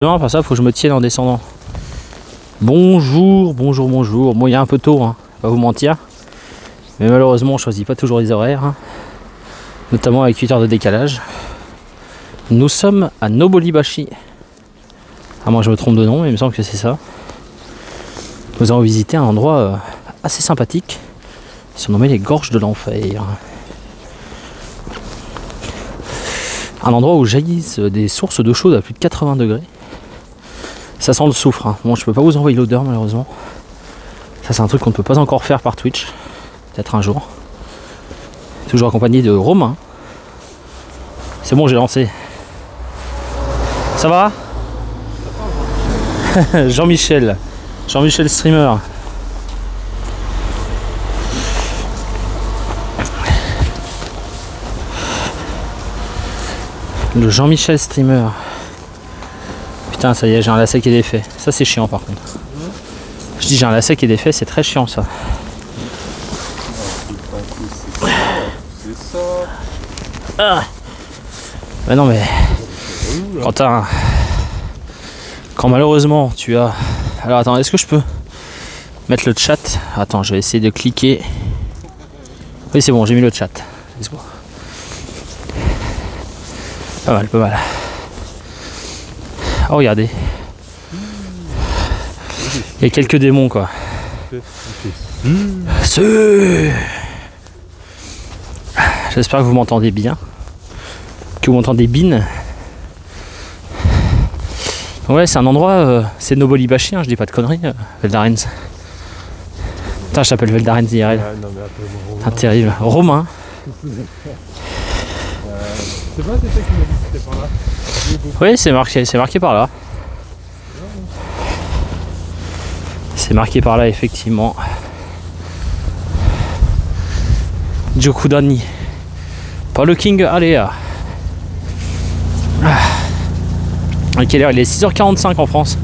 Non, pas ça, faut que je me tienne en descendant. Bonjour, bonjour, bonjour. Bon, il y a un peu tôt, hein, pas vous mentir. Mais malheureusement, on choisit pas toujours les horaires. Hein, notamment avec 8 heures de décalage. Nous sommes à Nobolibashi. Ah, moi je me trompe de nom, mais il me semble que c'est ça. Nous allons visiter un endroit assez sympathique, surnommé les Gorges de l'Enfer. Un endroit où jaillissent des sources d'eau chaude à plus de 80 degrés. Ça sent le soufre. Hein. Bon, je peux pas vous envoyer l'odeur malheureusement. Ça, c'est un truc qu'on ne peut pas encore faire par Twitch. Peut-être un jour. Toujours accompagné de Romain. C'est bon, j'ai lancé. Ça va? Jean-Michel. Jean-Michel streamer. Le Jean-Michel streamer. Putain, ça y est, j'ai un lacet qui est défait. Ça, c'est chiant par contre. Je dis j'ai un lacet qui est défait, c'est très chiant ça. C'est ça. Ah. Bah non mais quand malheureusement tu as... Alors attends, est-ce que je peux mettre le chat? Attends, je vais essayer de cliquer. Oui, c'est bon, j'ai mis le chat. Let's go. Pas mal, pas mal. Oh, regardez. Il y a quelques démons quoi. J'espère que vous m'entendez bien. Que vous m'entendez bien. Ouais, c'est un endroit, c'est Nobolibashi, hein, je dis pas de conneries, Veldarens. Putain, je t'appelle Veldarens IRL. C'est terrible. Romain. C'est pas, c'est ça qui m'a dit que c'était par là. Oui, c'est marqué par là. C'est marqué par là, effectivement. Jokudani. Par le King Aléa. À quelle heure? Il est 6h45 en France.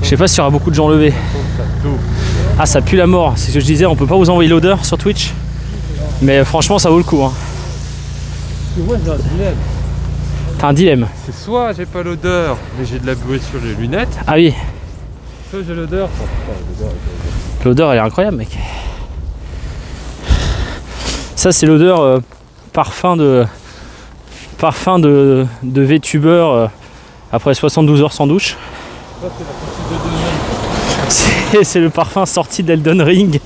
Je sais pas s'il y aura beaucoup de gens levés. Ah, ça pue la mort. C'est ce que je disais, on peut pas vous envoyer l'odeur sur Twitch. Mais franchement, ça vaut le coup. Hein. Ouais, j'ai un dilemme. T'as un dilemme. C'est soit j'ai pas l'odeur, mais j'ai de la buée sur les lunettes. Ah oui. Soit j'ai l'odeur. L'odeur, elle est incroyable, mec. Ça, c'est l'odeur parfum de VTuber après 72 heures sans douche. C'est le parfum sorti d'Elden Ring.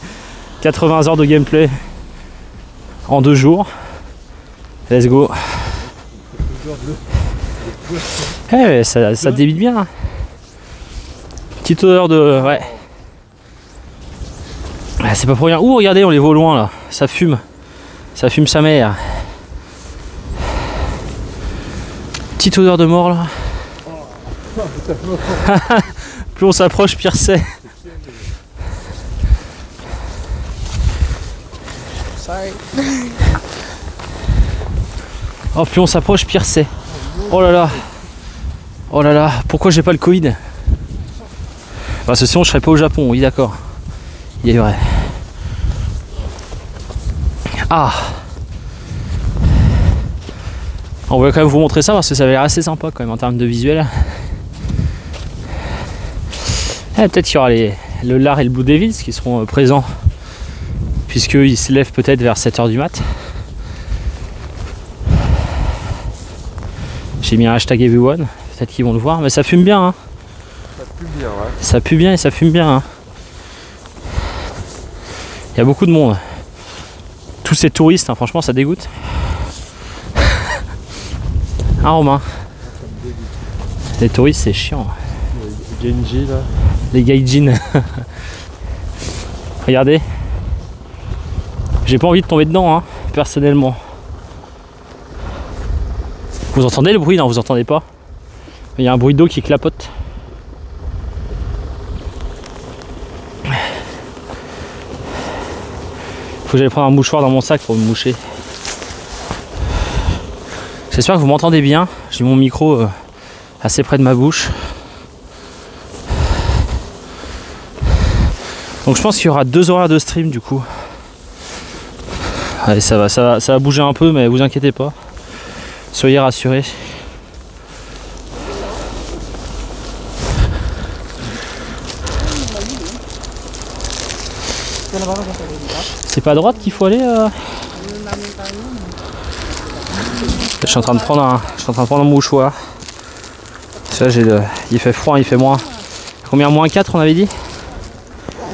80 heures de gameplay en 2 jours. Let's go. Eh, ça débite bien. Hein. Petite odeur de... Ouais. Ah, c'est pas pour rien. Ouh, regardez, on les voit au loin là. Ça fume. Ça fume sa mère. Petite odeur de mort là. Plus on s'approche, pire c'est. Oh, plus on s'approche, pire c'est. Oh là là. Oh là là. Pourquoi j'ai pas le Covid? Parce que sinon je serais pas au Japon, oui d'accord. Il est vrai. Ah. On va quand même vous montrer ça parce que ça avait l'air assez sympa quand même en termes de visuel. Peut-être qu'il y aura le Lard et le Blue Devils qui seront présents. Puisqu'ils se lèvent peut-être vers 7h du mat. J'ai mis un hashtag everyone, peut-être qu'ils vont le voir, mais ça fume bien. Hein. Ça pue bien, ouais. Ça pue bien et ça fume bien. Hein. Il y a beaucoup de monde. Tous ces touristes, hein, franchement, ça dégoûte. Hein, Romain? Les touristes, c'est chiant. Les Genji là. Les gaijins. Regardez. J'ai pas envie de tomber dedans, hein, personnellement. Vous entendez le bruit? Non, vous entendez pas? Il y a un bruit d'eau qui clapote. Faut que j'aille prendre un mouchoir dans mon sac pour me moucher. J'espère que vous m'entendez bien. J'ai mon micro assez près de ma bouche. Donc je pense qu'il y aura 2 horaires de stream du coup. Allez, ça va bouger un peu, mais vous inquiétez pas. Soyez rassurés. C'est pas à droite qu'il faut aller Je suis en train de prendre un mouchoir. Ça, il fait froid, il fait moins. Combien? Moins 4 on avait dit?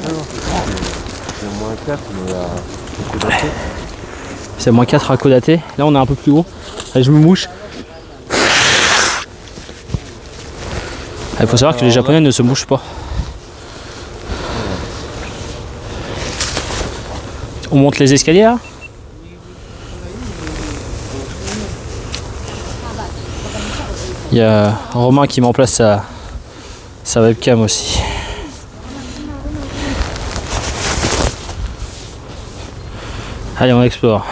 C'est moins 4 mais c'est moins 4 à Kodaté. Là on est un peu plus haut. Allez, je me mouche. Il faut savoir que les Japonais ne se mouchent pas. On monte les escaliers là? Il y a Romain qui met en place sa webcam aussi. Allez, on explore.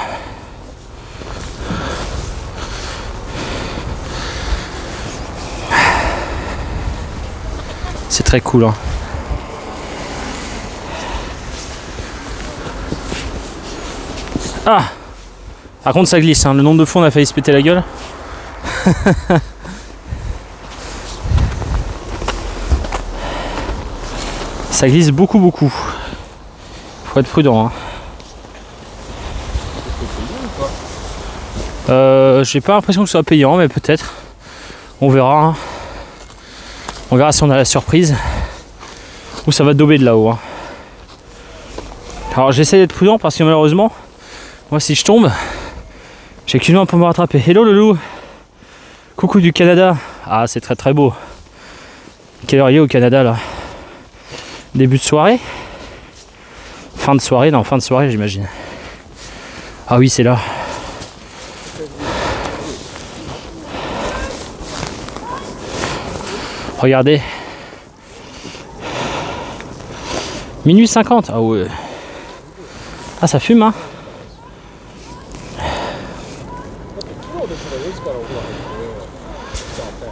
C'est très cool, hein. Ah! Par contre ça glisse, hein. Le nombre de fois on a failli se péter la gueule. Ça glisse beaucoup. Faut être prudent, hein. J'ai pas l'impression que ce soit payant, mais peut-être. On verra, hein. On verra si on a la surprise. Ou ça va dauber de là-haut, hein. Alors j'essaie d'être prudent parce que malheureusement, moi si je tombe, j'ai qu'une main pour me rattraper. Hello le loup. Coucou du Canada. Ah, c'est très beau. Quelle heure il est au Canada là? Début de soirée? Fin de soirée? Non, fin de soirée j'imagine. Ah oui, c'est là. Regardez. Minuit 50. Ah ouais. Ah, ça fume, hein.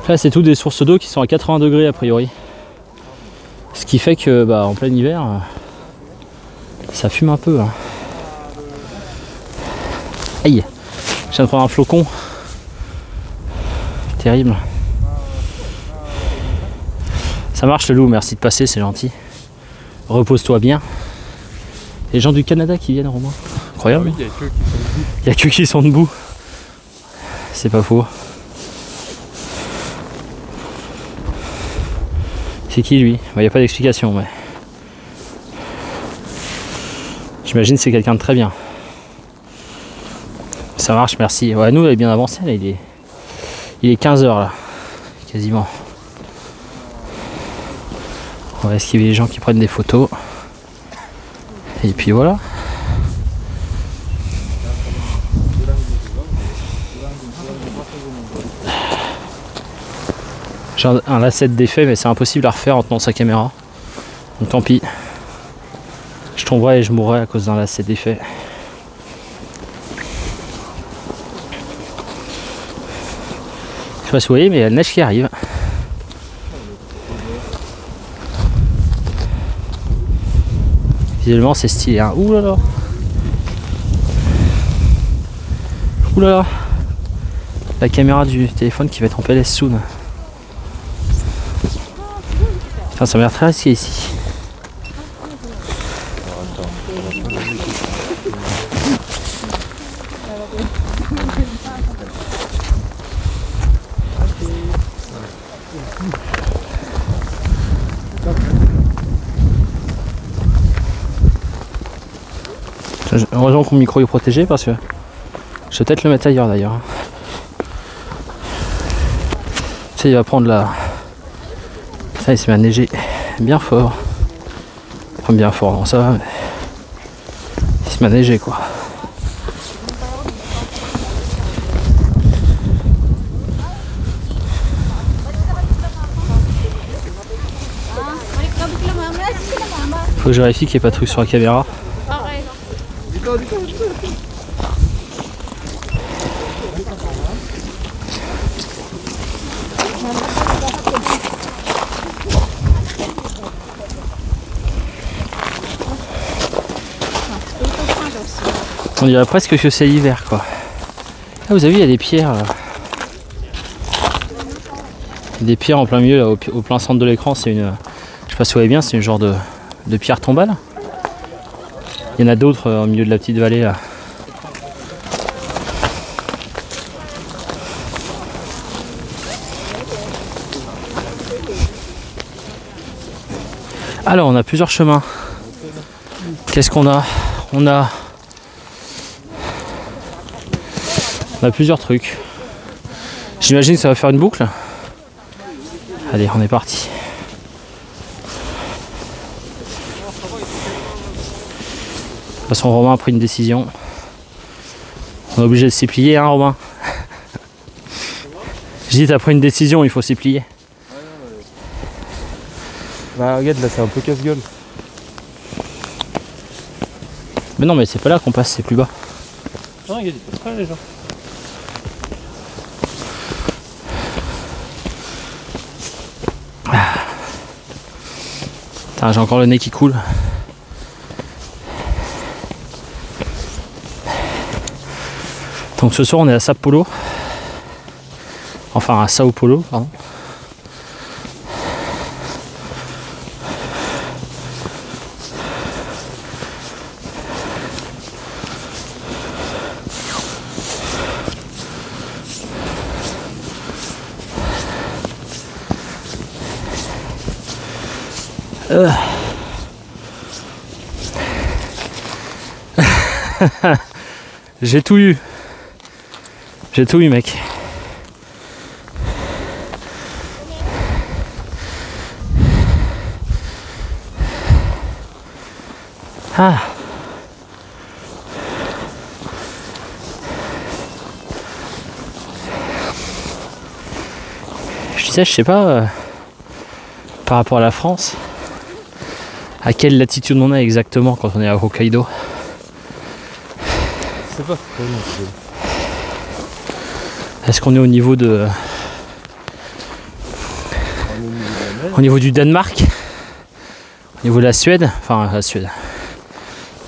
Là c'est tout des sources d'eau qui sont à 80 degrés a priori. Ce qui fait que bah, en plein hiver ça fume un peu, hein. Aïe, je viens de prendre un flocon. Terrible. Ça marche le loup, merci de passer, c'est gentil. Repose-toi bien. Les gens du Canada qui viennent, Romain. Incroyable. Ah oui, il y a que qui sont debout. C'est pas faux. C'est qui lui? Il n'y a pas d'explication, mais j'imagine que c'est quelqu'un de très bien. Ça marche, merci. Ouais, nous, elle est bien avancé, là, il est 15 h là, quasiment. On va esquiver les gens qui prennent des photos. Et puis voilà. J'ai un lacet d'effet mais c'est impossible à refaire en tenant sa caméra. Donc tant pis. Je tomberai et je mourrai à cause d'un lacet d'effet. Je sais pas si vous voyez mais il y a la neige qui arrive. Visuellement c'est stylé, hein. Ouh là là. Ouh là là. La caméra du téléphone qui va être en PLS soon. Enfin, ça m'a l'air très risqué ici. Heureusement que mon micro est protégé parce que je vais peut-être le mettre ailleurs d'ailleurs. Tu sais, il va prendre la... Ça, il se met à neiger bien fort. Enfin, bien fort, non, ça va, mais il se met à neiger quoi. Faut que je vérifie qu'il n'y ait pas de truc sur la caméra. On dirait presque que c'est l'hiver quoi. Là vous avez vu il y a des pierres là. Des pierres en plein milieu là, au plein centre de l'écran, c'est une. Je sais pas si vous voyez bien, c'est une genre de pierre tombale. Il y en a d'autres au milieu de la petite vallée là. Alors on a plusieurs chemins. Qu'est-ce qu'on a? On a plusieurs trucs. J'imagine que ça va faire une boucle. Allez, on est parti. De toute façon, Romain a pris une décision. On est obligé de s'y plier, hein, Romain? Je dis, t'as pris une décision, il faut s'y plier. Bah regarde, là c'est un peu casse-gueule. Mais non, mais c'est pas là qu'on passe, c'est plus bas. Non, il y a des passerelles, les gens. Putain, j'ai encore le nez qui coule. Donc ce soir on est à Sao Paulo. Enfin à Sao Paulo, pardon. J'ai tout eu. J'ai tout eu, mec. Ah. Je disais, je sais pas par rapport à la France, à quelle latitude on est exactement quand on est à Hokkaido. Je sais pas. Est-ce qu'on est au niveau de... au niveau du Danemark? Au niveau de la Suède? Enfin, la Suède.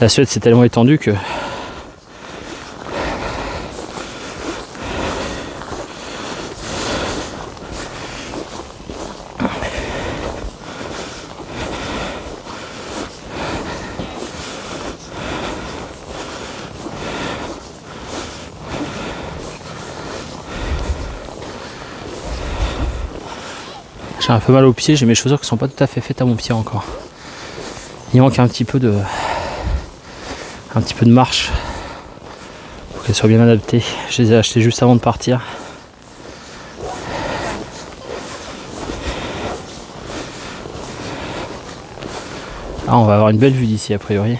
La Suède, c'est tellement étendu que... J'ai un peu mal aux pieds, j'ai mes chaussures qui sont pas tout à fait faites à mon pied encore. Il manque un petit peu de marche pour qu'elles soient bien adaptées. Je les ai achetées juste avant de partir. Ah, on va avoir une belle vue d'ici a priori.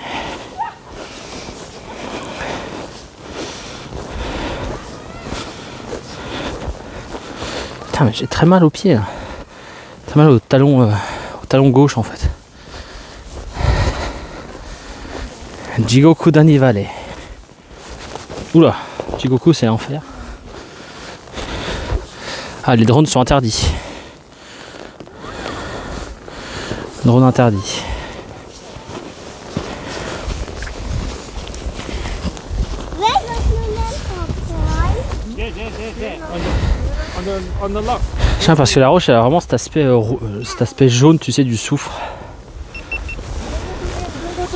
Putain, mais j'ai très mal aux pieds là. Très mal au talon gauche en fait. Jigoku Dani Valley. Oula, Jigoku c'est l'enfer. Ah, les drones sont interdits. Drone interdit. Tiens, parce que la roche elle a vraiment cet aspect jaune, tu sais, du soufre.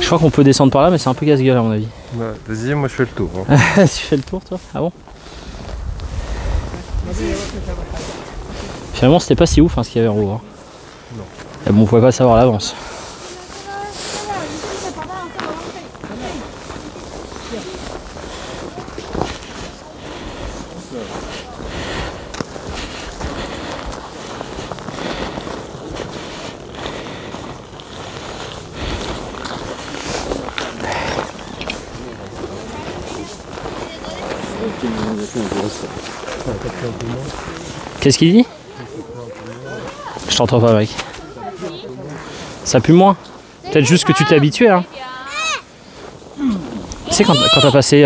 Je crois qu'on peut descendre par là, mais c'est un peu casse-gueule à mon avis. Bah, vas-y, moi je fais le tour. Hein. Tu fais le tour toi? Ah bon? Finalement c'était pas si ouf hein, ce qu'il y avait en haut. Hein. Non. Et bon, on pouvait pas savoir à l'avance. Qu'est-ce qu'il dit? Je t'entends pas, mec. Ça pue moins. Peut-être juste que tu t'es habitué. Hein. Tu sais, quand t'as passé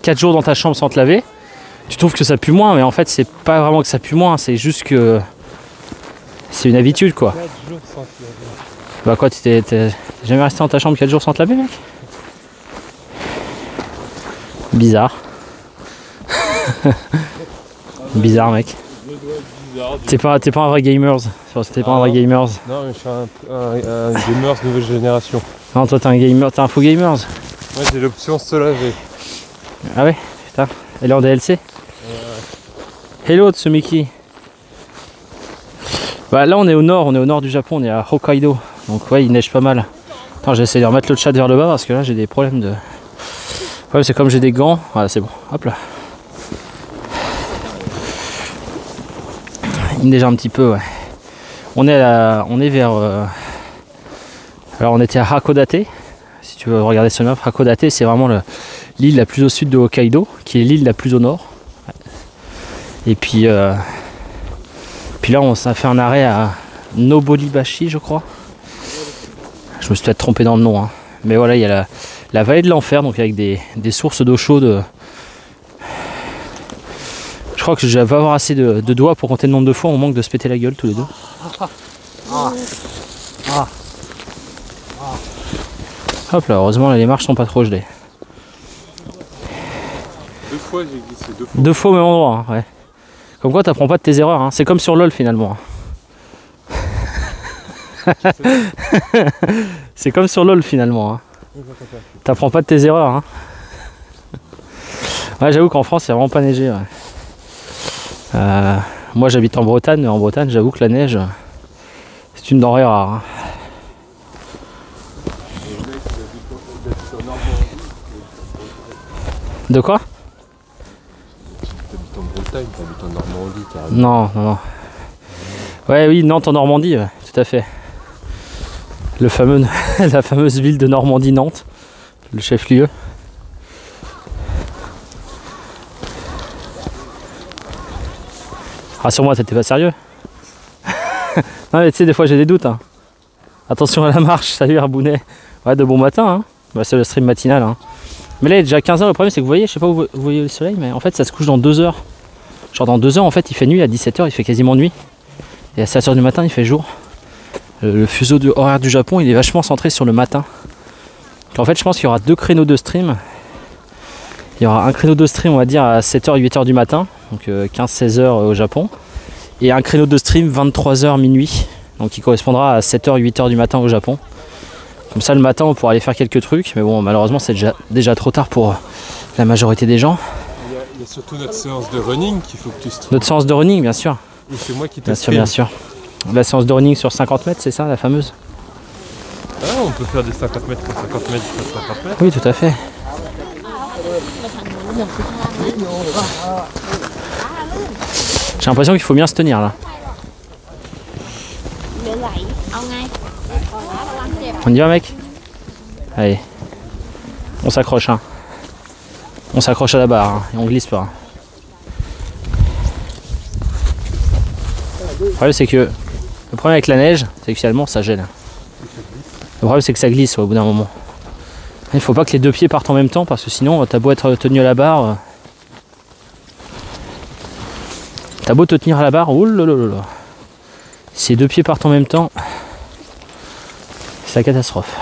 4 jours dans ta chambre sans te laver, tu trouves que ça pue moins, mais en fait, c'est pas vraiment que ça pue moins, c'est juste que c'est une habitude, quoi. 4 jours sans te laver. Bah, quoi, t'es jamais resté dans ta chambre 4 jours sans te laver, mec? Bizarre. Bizarre, mec. T'es pas un vrai gamer. T'es pas un vrai gamer. Non, mais je suis un gamers nouvelle génération. Non, toi t'es un gamer, t'es un faux gamer. Moi j'ai l'option se laver. Ah ouais, putain. Elle est en DLC. Hello Tsumiki. Bah là on est au nord du Japon, on est à Hokkaido. Donc ouais, il neige pas mal. Attends, j'ai essayé de remettre le chat vers le bas parce que là j'ai des problèmes de... Ouais, c'est comme j'ai des gants. Voilà, c'est bon. Hop là. Il neige un petit peu, ouais. On est vers... Alors on était à Hakodate. Si tu veux regarder ce map, Hakodate c'est vraiment l'île la plus au sud de Hokkaido, qui est l'île la plus au nord. Et puis là on s'est fait un arrêt à Nobolibashi, je crois. Je me suis peut-être trompé dans le nom, hein. Mais voilà, il y a la vallée de l'enfer, donc avec des sources d'eau chaude. Je crois que je vais avoir assez de doigts pour compter le nombre de fois on manque de se péter la gueule tous les deux. Hop là, heureusement les marches sont pas trop gelées. 2 fois j'ai glissé, 2 fois. 2 fois au même endroit, hein, ouais. Comme quoi t'apprends pas de tes erreurs, hein. C'est comme sur LOL finalement. C'est comme sur LOL finalement, hein. T'apprends pas de tes erreurs, hein. Ouais, j'avoue qu'en France c'est vraiment pas neigé, ouais. Moi j'habite en Bretagne, mais en Bretagne j'avoue que la neige c'est une denrée rare, hein. De quoi? T'habites en Bretagne, t'habites en Normandie carrément. Non, non, non. Ouais, oui, Nantes en Normandie, ouais, tout à fait. La fameuse ville de Normandie, Nantes, le chef-lieu. Rassure-moi, t'étais pas sérieux? Non mais tu sais, des fois j'ai des doutes, hein. Attention à la marche, salut Arbounet. Ouais, de bon matin, hein. Bah, c'est le stream matinal, hein. Mais là il est déjà 15h, le problème c'est que vous voyez, je sais pas où vous voyez le soleil, mais en fait ça se couche dans 2 heures. Genre dans 2 heures en fait il fait nuit, à 17h il fait quasiment nuit. Et à 7h du matin il fait jour. Le fuseau horaire du Japon il est vachement centré sur le matin. Donc en fait je pense qu'il y aura 2 créneaux de stream. Il y aura un créneau de stream on va dire à 7h, 8h du matin, donc 15-16h au Japon. Et un créneau de stream 23h minuit, donc qui correspondra à 7h, 8h du matin au Japon. Comme ça le matin on pourra aller faire quelques trucs, mais bon malheureusement c'est déjà trop tard pour la majorité des gens. Il y a surtout notre séance de running qu'il faut que tu streames. Notre séance de running bien sûr. Ou c'est moi qui te Bien sûr, bien sûr. La séance de running sur 50 mètres, c'est ça la fameuse? Ah, on peut faire des 50 mètres sur 50 mètres sur 50 mètres. Oui tout à fait. J'ai l'impression qu'il faut bien se tenir là. On y va mec? Allez. On s'accroche, hein. On s'accroche à la barre, hein, et on glisse pas. Le problème c'est que le problème avec la neige, c'est que finalement ça gèle. Le problème c'est que ça glisse, ouais, au bout d'un moment. Il faut pas que les 2 pieds partent en même temps parce que sinon t'as beau être tenu à la barre. T'as beau te tenir à la barre, oulala. Si les 2 pieds partent en même temps, c'est la catastrophe.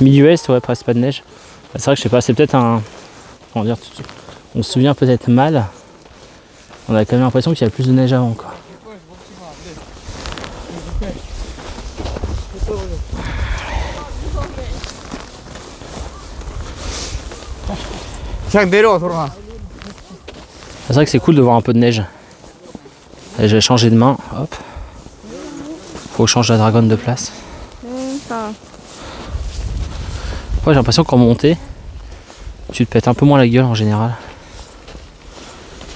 Milieu est, ouais, presque pas de neige. C'est vrai que je sais pas, c'est peut-être un. Comment dire, on se souvient peut-être mal. On a quand même l'impression qu'il y a plus de neige avant, quoi. C'est vrai que c'est cool de voir un peu de neige. Et j'ai changé de main, hop. Faut que je change la dragonne de place. Ouais, j'ai l'impression qu'en montée, tu te pètes un peu moins la gueule en général.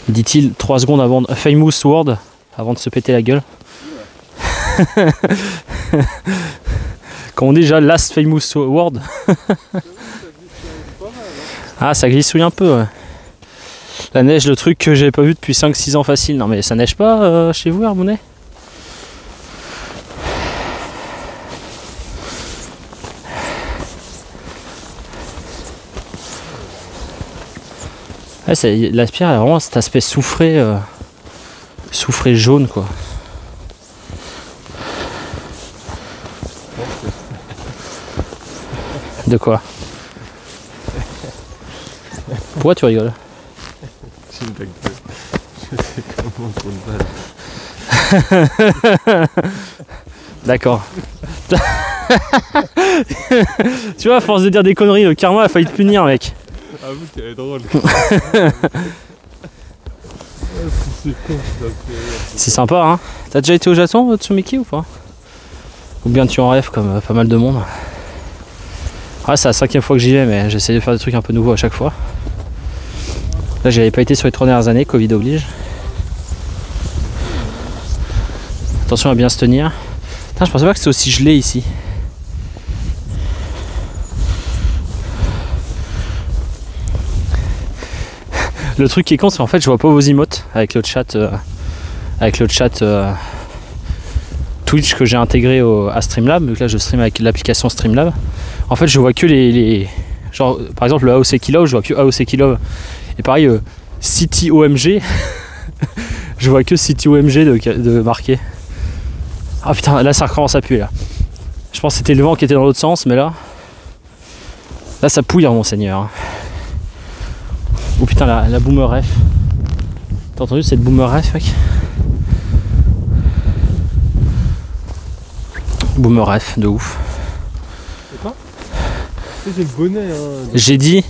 Dit-il 3 secondes avant Famous Word avant de se péter la gueule. Comme on dit déjà Last Famous Word. Ah, ça glissouille un peu, ouais. La neige, le truc que j'ai pas vu depuis 5-6 ans facile. Non mais ça neige pas chez vous, Arbounet? Ouais, la pierre a vraiment cet aspect soufré jaune, quoi. De quoi? Pourquoi tu rigoles? C'est une blague de... Je sais comment on compte. D'accord. Tu vois, à force de dire des conneries, le karma a failli te punir, mec. Avoue qu'elle est drôle. C'est con, ça fait rire. C'est sympa, hein. T'as déjà été au Japon, Tsumiki, ou pas? Ou bien tu en rêves comme pas mal de monde? Ouais, c'est la 5e fois que j'y vais, mais j'essaie de faire des trucs un peu nouveaux à chaque fois. Là, j'y avais pas été sur les 3 dernières années, Covid oblige. Attention à bien se tenir. Putain, je pensais pas que c'était aussi gelé ici. Le truc qui est con, c'est qu'en fait, je vois pas vos emotes avec le chat, Twitch que j'ai intégré à Streamlab. Donc là, je stream avec l'application Streamlab. En fait, je vois que les genre, par exemple, le AOC Kilo, je vois que AOC Kilo. Et pareil, City OMG, je vois que City OMG de marqué. Ah putain, là, ça recommence à puer là. Je pense que c'était le vent qui était dans l'autre sens, mais là ça pouille, mon seigneur. Oh putain, la boomer ref. T'as entendu cette boomer ref, mec? Boomer ref, de ouf. C'est quoi? C'est le bonnet, hein. J'ai dit,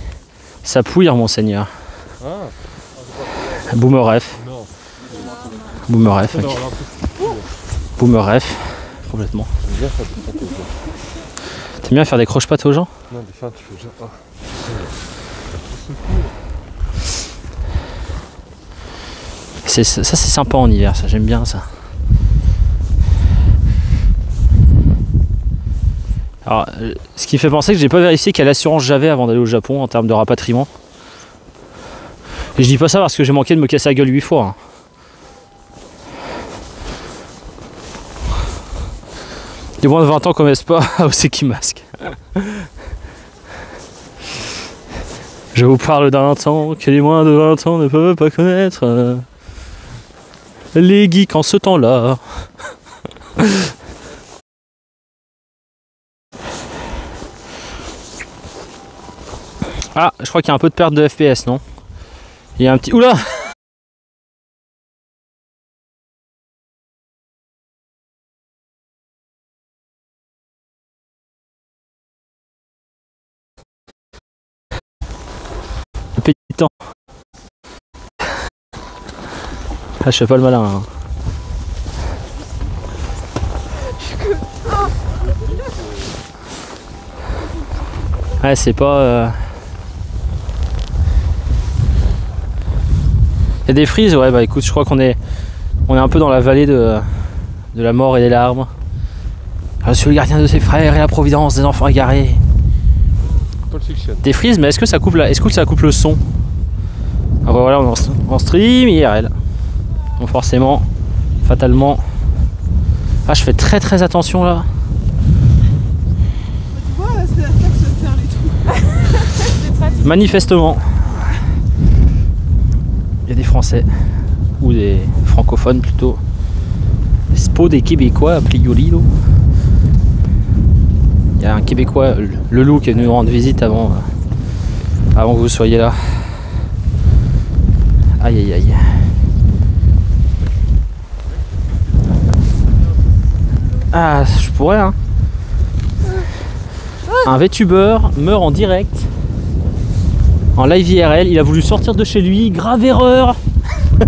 ça pouille, mon seigneur. Ah. Boomer ref. Non. Boomer ref, mec. Boomer ref, complètement. J'aime bien faire des feintes aux gens. T'aimes bien faire des croche-pattes aux gens? Non, des feintes, tu fais genre. Ah. Ça, c'est sympa en hiver, ça, j'aime bien ça. Alors, ce qui me fait penser que j'ai pas vérifié quelle assurance j'avais avant d'aller au Japon en termes de rapatriement. Et je dis pas ça parce que j'ai manqué de me casser la gueule 8 fois. Hein. Les moins de 20 ans connaissent pas Aoseki Mask. Je vous parle d'un temps que les moins de 20 ans ne peuvent pas connaître. Les geeks en ce temps-là. Ah, je crois qu'il y a un peu de perte de FPS, non? Il y a un petit... Oula! Le petit temps. Ah, je fais pas le malin. Hein. Ouais, c'est pas... Il y a des frises, ouais, bah écoute, je crois qu'on est un peu dans la vallée de la mort et des larmes. Je suis le gardien de ses frères et la providence des enfants égarés. Des frises, mais est-ce que ça coupe le son? Ah bah voilà, on est en stream IRL. Donc forcément, fatalement. Ah, je fais très très attention là. Tu vois, c'est à ça que se servent les trucs. Manifestement. Il y a des Français, ou des francophones plutôt. C'est pas des Québécois à Pliolino. Il y a un Québécois, le loup, qui est venu nous rendre visite avant que vous soyez là. Aïe aïe aïe. Ah, je pourrais, hein. Un VTuber meurt en direct. En live IRL, il a voulu sortir de chez lui, grave erreur. Tu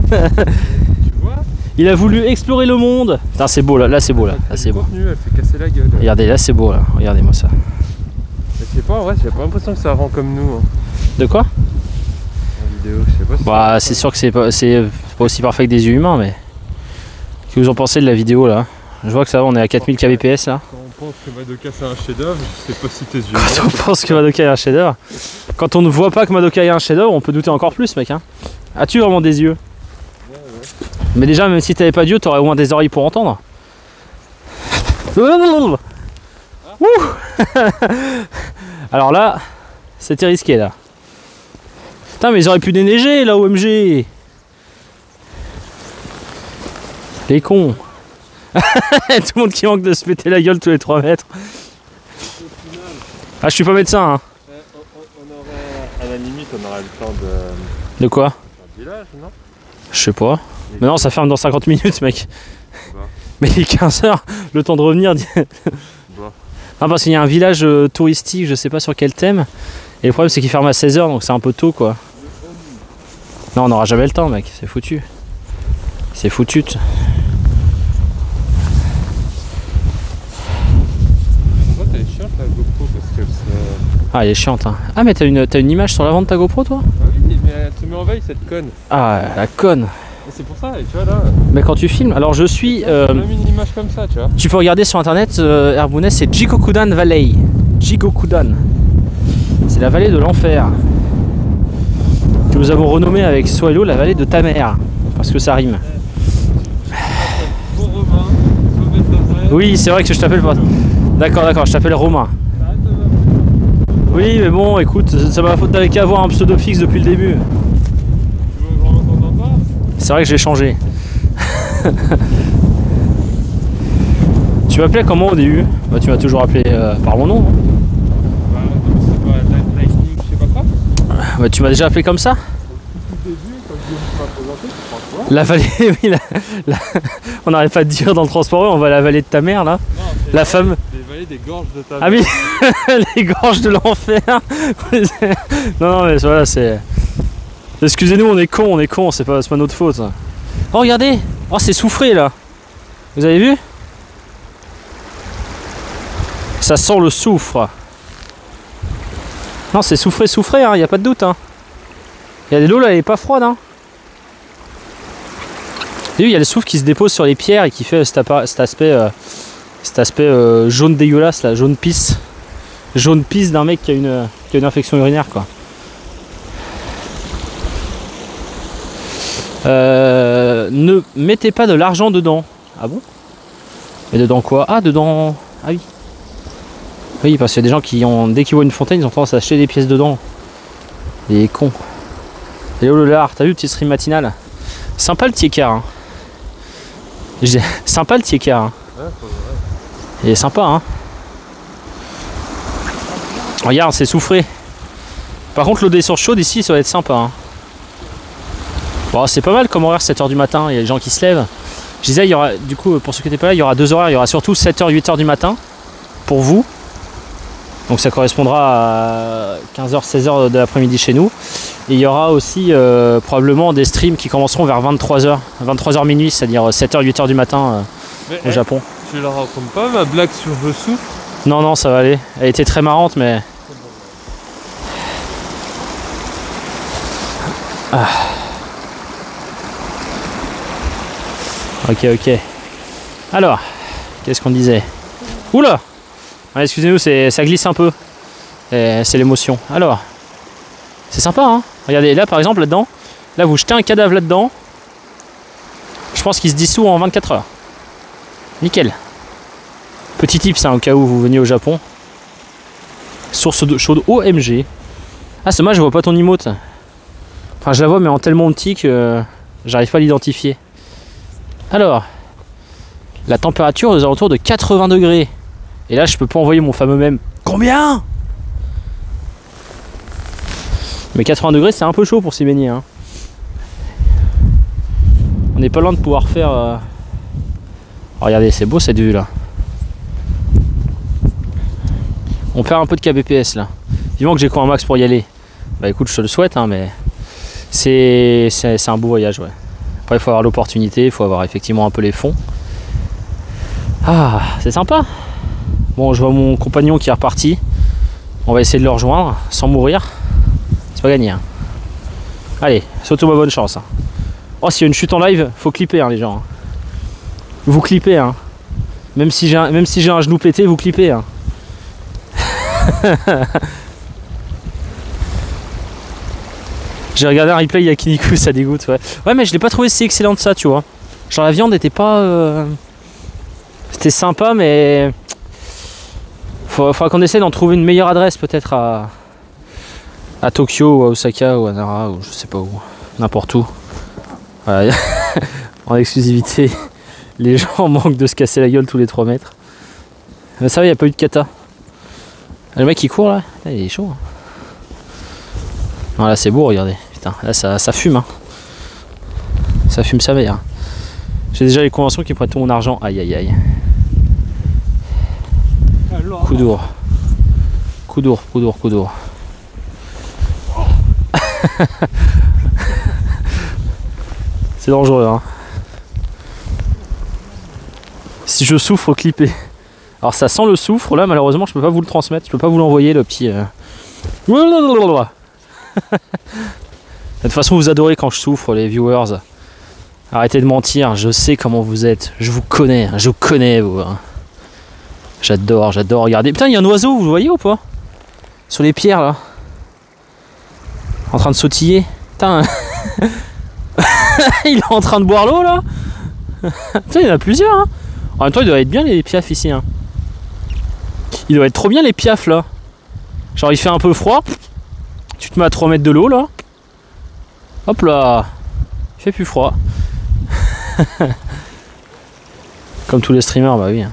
vois? Il a voulu explorer le monde. Putain, c'est beau là, c'est beau là, c'est beau. Elle fait casser la gueule. Regardez, là c'est beau là, regardez-moi ça. Je sais pas, en vrai, j'ai pas l'impression que ça rend comme nous. Hein. De quoi? En vidéo, je sais pas si Bah, c'est sûr que c'est pas aussi parfait que des yeux humains, mais. Qu'est-ce que vous en pensez de la vidéo là? Je vois que ça va, on est à 4000 kbps là. Quand on pense que Madoka c'est un chef-d'œuvre, je sais pas si tes yeux. Quand on pense que Madoka est un chef-d'œuvre. Quand on ne voit pas que Madoka est un chef-d'œuvre, on peut douter encore plus, mec. Hein. As-tu vraiment des yeux? Ouais. Mais déjà, même si t'avais pas d'yeux, t'aurais au moins des oreilles pour entendre. Alors là, c'était risqué là. Putain, mais ils auraient pu déneiger là, OMG. Les cons. Tout le monde qui manque de se péter la gueule tous les 3 mètres. Ah, je suis pas médecin. Hein. On aurait, à la limite, on aurait le temps De quoi? un village, non? Je sais pas. Mais non, ça ferme dans 50 minutes, mec. Bah. Mais il est 15h, le temps de revenir. Bah. Non, parce qu'il y a un village touristique, je sais pas sur quel thème. Et le problème c'est qu'il ferme à 16h donc c'est un peu tôt quoi. Non, on n'aura jamais le temps mec, c'est foutu. C'est foutu. Elle est chiante la GoPro parce que Ah, elle est chiante hein. Ah mais t'as une image sur l'avant de ta GoPro toi? Ah oui, mais elle te met en veille cette conne. Ah, la conne. Et c'est pour ça, et tu vois là. Mais quand tu filmes, alors je suis... J'ai mis une image comme ça, tu vois. Tu peux regarder sur internet, Herbounès, c'est Jikokudan Valley. Jikokudan. C'est la vallée de l'enfer. Que nous avons renommée avec Soelo la vallée de ta mère. Parce que ça rime. Bon Romain, Oui, c'est vrai que je t'appelle pas. D'accord, je t'appelle Romain. Oui, mais bon, écoute, ça m'a faute, t'avais qu'à avoir un pseudo fixe depuis le début. Tu veux vraiment qu'on en parle? C'est vrai que j'ai changé. Tu m'appelais comment au début? Bah, tu m'as toujours appelé par mon nom. Bah, c'est pas Lightning, je sais pas quoi. Bah, tu m'as déjà appelé comme ça? Au début, quand je me présenté, tu prends quoi? La vallée, oui, on n'arrête pas de dire dans le transport, on va à la vallée de ta mère là. Non, c'est La femme. les vallées des gorges de ta Ah oui, les gorges de l'enfer. Non, mais voilà, c'est. Excusez-nous, on est con, c'est pas notre faute. Oh, regardez! Oh, c'est soufré là! Vous avez vu? Ça sent le soufre. Non, c'est soufré, hein, y a pas de doute. Hein. Y a de l'eau là, elle est pas froide. Hein. Et oui, il y a le soufre qui se dépose sur les pierres et qui fait cet aspect jaune dégueulasse là, jaune pisse. Jaune pisse d'un mec qui a une infection urinaire quoi. Ne mettez pas de l'argent dedans. Ah bon? Mais dedans quoi? Ah dedans. Ah oui. Oui, parce qu'il y a des gens qui ont, dès qu'ils voient une fontaine, ils ont tendance à acheter des pièces dedans. Les cons. Et oh le lard, t'as vu le petit stream matinal? Sympa le tiécar. Hein. Sympa le tiécar. Hein. Ouais, Il est sympa hein. Regarde, c'est soufré. Par contre, l'eau des sources chaudes ici, ça va être sympa. Hein. Bon, c'est pas mal comme horaire, 7h du matin, il y a des gens qui se lèvent. Je disais, il y aura, du coup, pour ceux qui n'étaient pas là, il y aura 2 horaires. Il y aura surtout 7h, 8h du matin pour vous. Donc ça correspondra à 15h, 16h de l'après-midi chez nous. Et il y aura aussi probablement des streams qui commenceront vers 23h, 23h minuit, c'est-à-dire 7h, 8h du matin au Japon. Tu la racontes pas ma blague sur le souffle? Non, ça va aller. Elle était très marrante, mais... Ah. Ok. Alors, qu'est-ce qu'on disait? Oula! Ouais, excusez-nous, ça glisse un peu. C'est l'émotion. Alors, c'est sympa, hein? Regardez, là par exemple, là-dedans, là vous jetez un cadavre là-dedans. Je pense qu'il se dissout en 24 heures. Nickel. Petit tip, ça, au cas où vous veniez au Japon. Source d'eau chaude OMG. Ah, c'est dommage, je vois pas ton emote. Enfin, je la vois, mais en tellement petit que j'arrive pas à l'identifier. Alors, la température aux alentours de 80 degrés. Et là, je peux pas envoyer mon fameux mème. Combien? Mais 80 degrés, c'est un peu chaud pour s'y baigner. Hein. On n'est pas loin de pouvoir faire... Oh, regardez, c'est beau cette vue là. On perd un peu de kbps là. Vivement que j'ai quoi un max pour y aller. Bah écoute, je te le souhaite, hein, mais c'est un beau voyage, ouais. Après, il faut avoir l'opportunité, il faut avoir effectivement un peu les fonds. Ah, c'est sympa. Bon, je vois mon compagnon qui est reparti. On va essayer de le rejoindre sans mourir. C'est pas gagné. Hein. Allez, surtout ma bonne chance. Hein. Oh, s'il y a une chute en live, faut clipper, hein, les gens. Vous clippez, hein. Même si j'ai un genou pété, vous clippez, hein. J'ai regardé un replay Yakiniku, ça dégoûte, ouais. Ouais, mais je l'ai pas trouvé si excellent que ça, tu vois. Genre la viande était pas... C'était sympa, mais... Faudra qu'on essaie d'en trouver une meilleure adresse, peut-être à Tokyo, ou à Osaka, ou à Nara, ou je sais pas où. N'importe où. Voilà. En exclusivité, les gens manquent de se casser la gueule tous les 3 mètres. Mais ça va, il n'y a pas eu de kata. Le mec qui court là, il est chaud. Hein. Voilà, c'est beau, regardez. Putain, là ça fume. Hein. Ça fume sa mère. J'ai déjà les conventions qui prennent tout mon argent. Aïe aïe aïe. Coup d'ours. Coup d'ours, coup d'ours, coup d'ours. C'est dangereux, hein. Si je souffre, clipper. Alors ça sent le soufre, là malheureusement je peux pas vous le transmettre, je peux pas vous l'envoyer le petit... De toute façon vous adorez quand je souffre les viewers. Arrêtez de mentir, je sais comment vous êtes, je vous connais vous. J'adore, j'adore, regardez. Putain il y a un oiseau, vous le voyez ou pas? Sur les pierres là. En train de sautiller. Putain. Il est en train de boire l'eau là. Putain il y en a plusieurs hein. En même temps il doit être bien les piafs ici hein. Il doit être trop bien les piafs là. Genre il fait un peu froid. Tu te mets à 3 mètres de l'eau là. Hop là. Il fait plus froid. Comme tous les streamers, bah oui.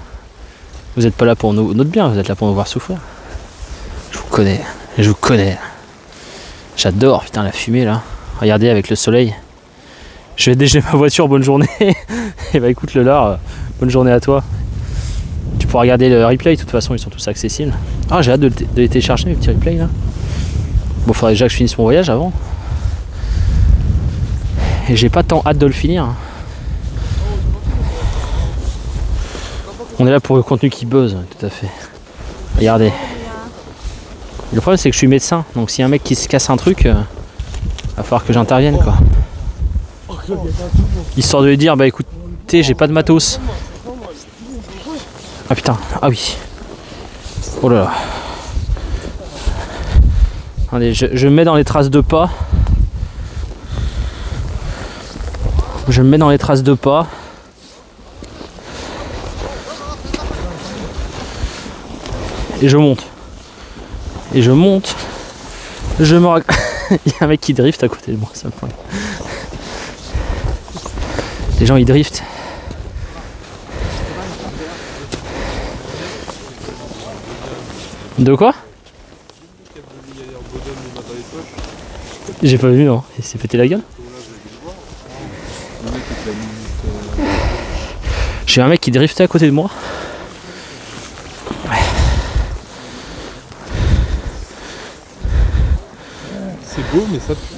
Vous êtes pas là pour notre bien, vous êtes là pour nous voir souffrir. Je vous connais, je vous connais. J'adore, putain la fumée là. Regardez avec le soleil. Je vais déjeuner ma voiture, bonne journée. Et bah écoute le lard, bonne journée à toi. Tu pourras regarder le replay, de toute façon ils sont tous accessibles. Ah j'ai hâte de les télécharger mes petits replays là. Bon faudrait déjà que je finisse mon voyage avant. Et j'ai pas tant hâte de le finir. On est là pour le contenu qui buzz, tout à fait. Regardez. Le problème c'est que je suis médecin, donc s'il y a un mec qui se casse un truc, va falloir que j'intervienne quoi. Histoire de lui dire bah écoutez j'ai pas de matos. Ah putain, ah oui. Oh là là. Allez, je me mets dans les traces de pas. Je me mets dans les traces de pas. Et je monte. Et je monte. Je me... Il y a un mec qui drift à côté de moi, ça me fait. Les gens ils driftent. De quoi? J'ai pas vu non, il s'est pété la gueule. J'ai un mec qui driftait à côté de moi. C'est beau mais ça pue.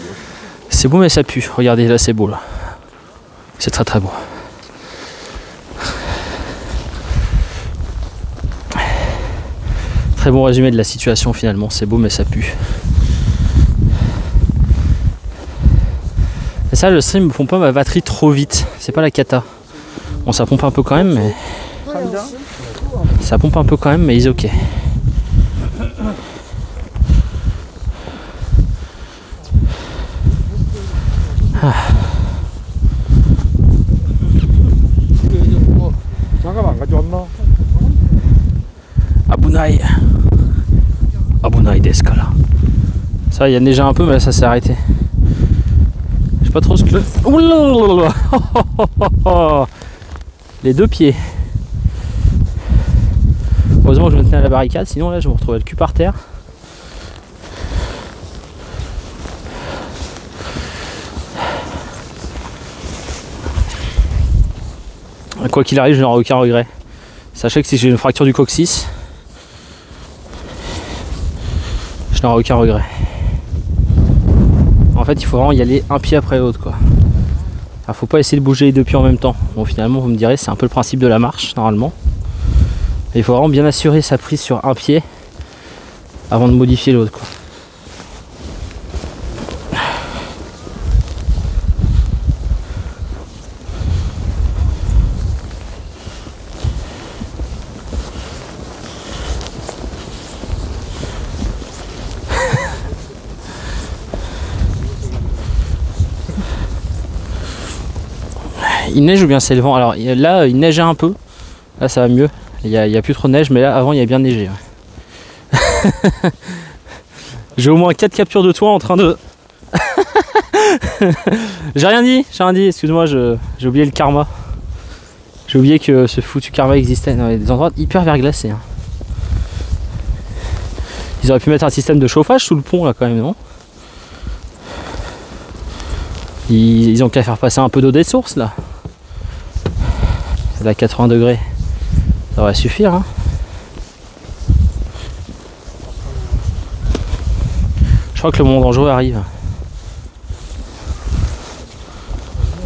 C'est beau mais ça pue, regardez là c'est beau là. C'est très très beau. Très bon résumé de la situation finalement, c'est beau mais ça pue. Et ça le stream ne pompe pas ma batterie trop vite, c'est pas la cata. Bon ça pompe un peu quand même mais... Ça pompe un peu quand même mais il est ok. Ah. Abunai. Abunai d'escala. Ça il y a neigé un peu mais là ça s'est arrêté. Je sais pas trop ce que... Oulala. Les deux pieds. Heureusement que je me tenais à la barricade, sinon là je me retrouvais le cul par terre. Quoi qu'il arrive, je n'aurai aucun regret. Sachez que si j'ai une fracture du coccyx, je n'aurai aucun regret. En fait, il faut vraiment y aller un pied après l'autre, quoi. Alors, faut pas essayer de bouger les deux pieds en même temps. Bon, finalement, vous me direz, c'est un peu le principe de la marche, normalement. Et il faut vraiment bien assurer sa prise sur un pied avant de modifier l'autre, quoi. Il neige ou bien c'est le vent? Alors là il neigeait un peu, là ça va mieux, il y a plus trop de neige mais là avant il y a bien neigé. Ouais. J'ai au moins 4 captures de toi en train de... J'ai rien dit, excuse-moi, j'ai oublié le karma. J'ai oublié que ce foutu karma existait. Non, il y a des endroits hyper verglacés. Hein. Ils auraient pu mettre un système de chauffage sous le pont là quand même, non? Ils ont qu'à faire passer un peu d'eau des sources là. C'est à 80 degrés. Ça va suffire. Hein. Je crois que le moment dangereux arrive.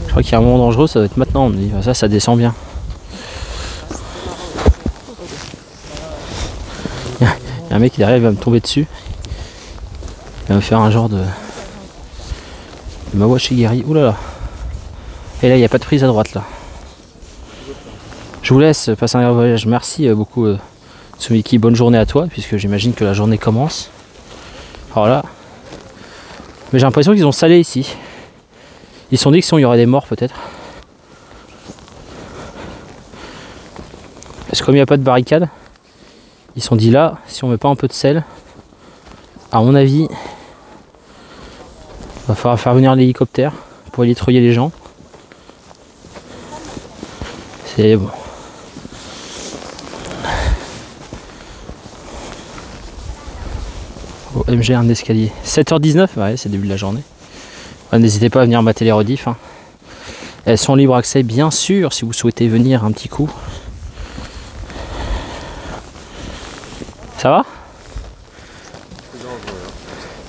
Je crois qu'il y a un moment dangereux, ça doit être maintenant. On me dit, ça descend bien. Il y a un mec qui derrière, il va me tomber dessus. Il va me faire un genre de Mawashigiri. Ouh là là. Et là, il n'y a pas de prise à droite là. Je vous laisse passer un voyage. Merci beaucoup Tsumiki. Bonne journée à toi, puisque j'imagine que la journée commence. Alors là. Mais j'ai l'impression qu'ils ont salé ici. Ils se sont dit que sinon il y aurait des morts peut-être. Parce que comme il n'y a pas de barricade, ils se sont dit là, si on met pas un peu de sel, à mon avis, il va falloir faire venir l'hélicoptère pour nettoyer les gens. C'est bon. Oh, MG un escalier. 7h19, ouais, c'est le début de la journée. N'hésitez pas à venir mater les rediffs. Hein. Elles sont libre accès, bien sûr, si vous souhaitez venir un petit coup. Ça va?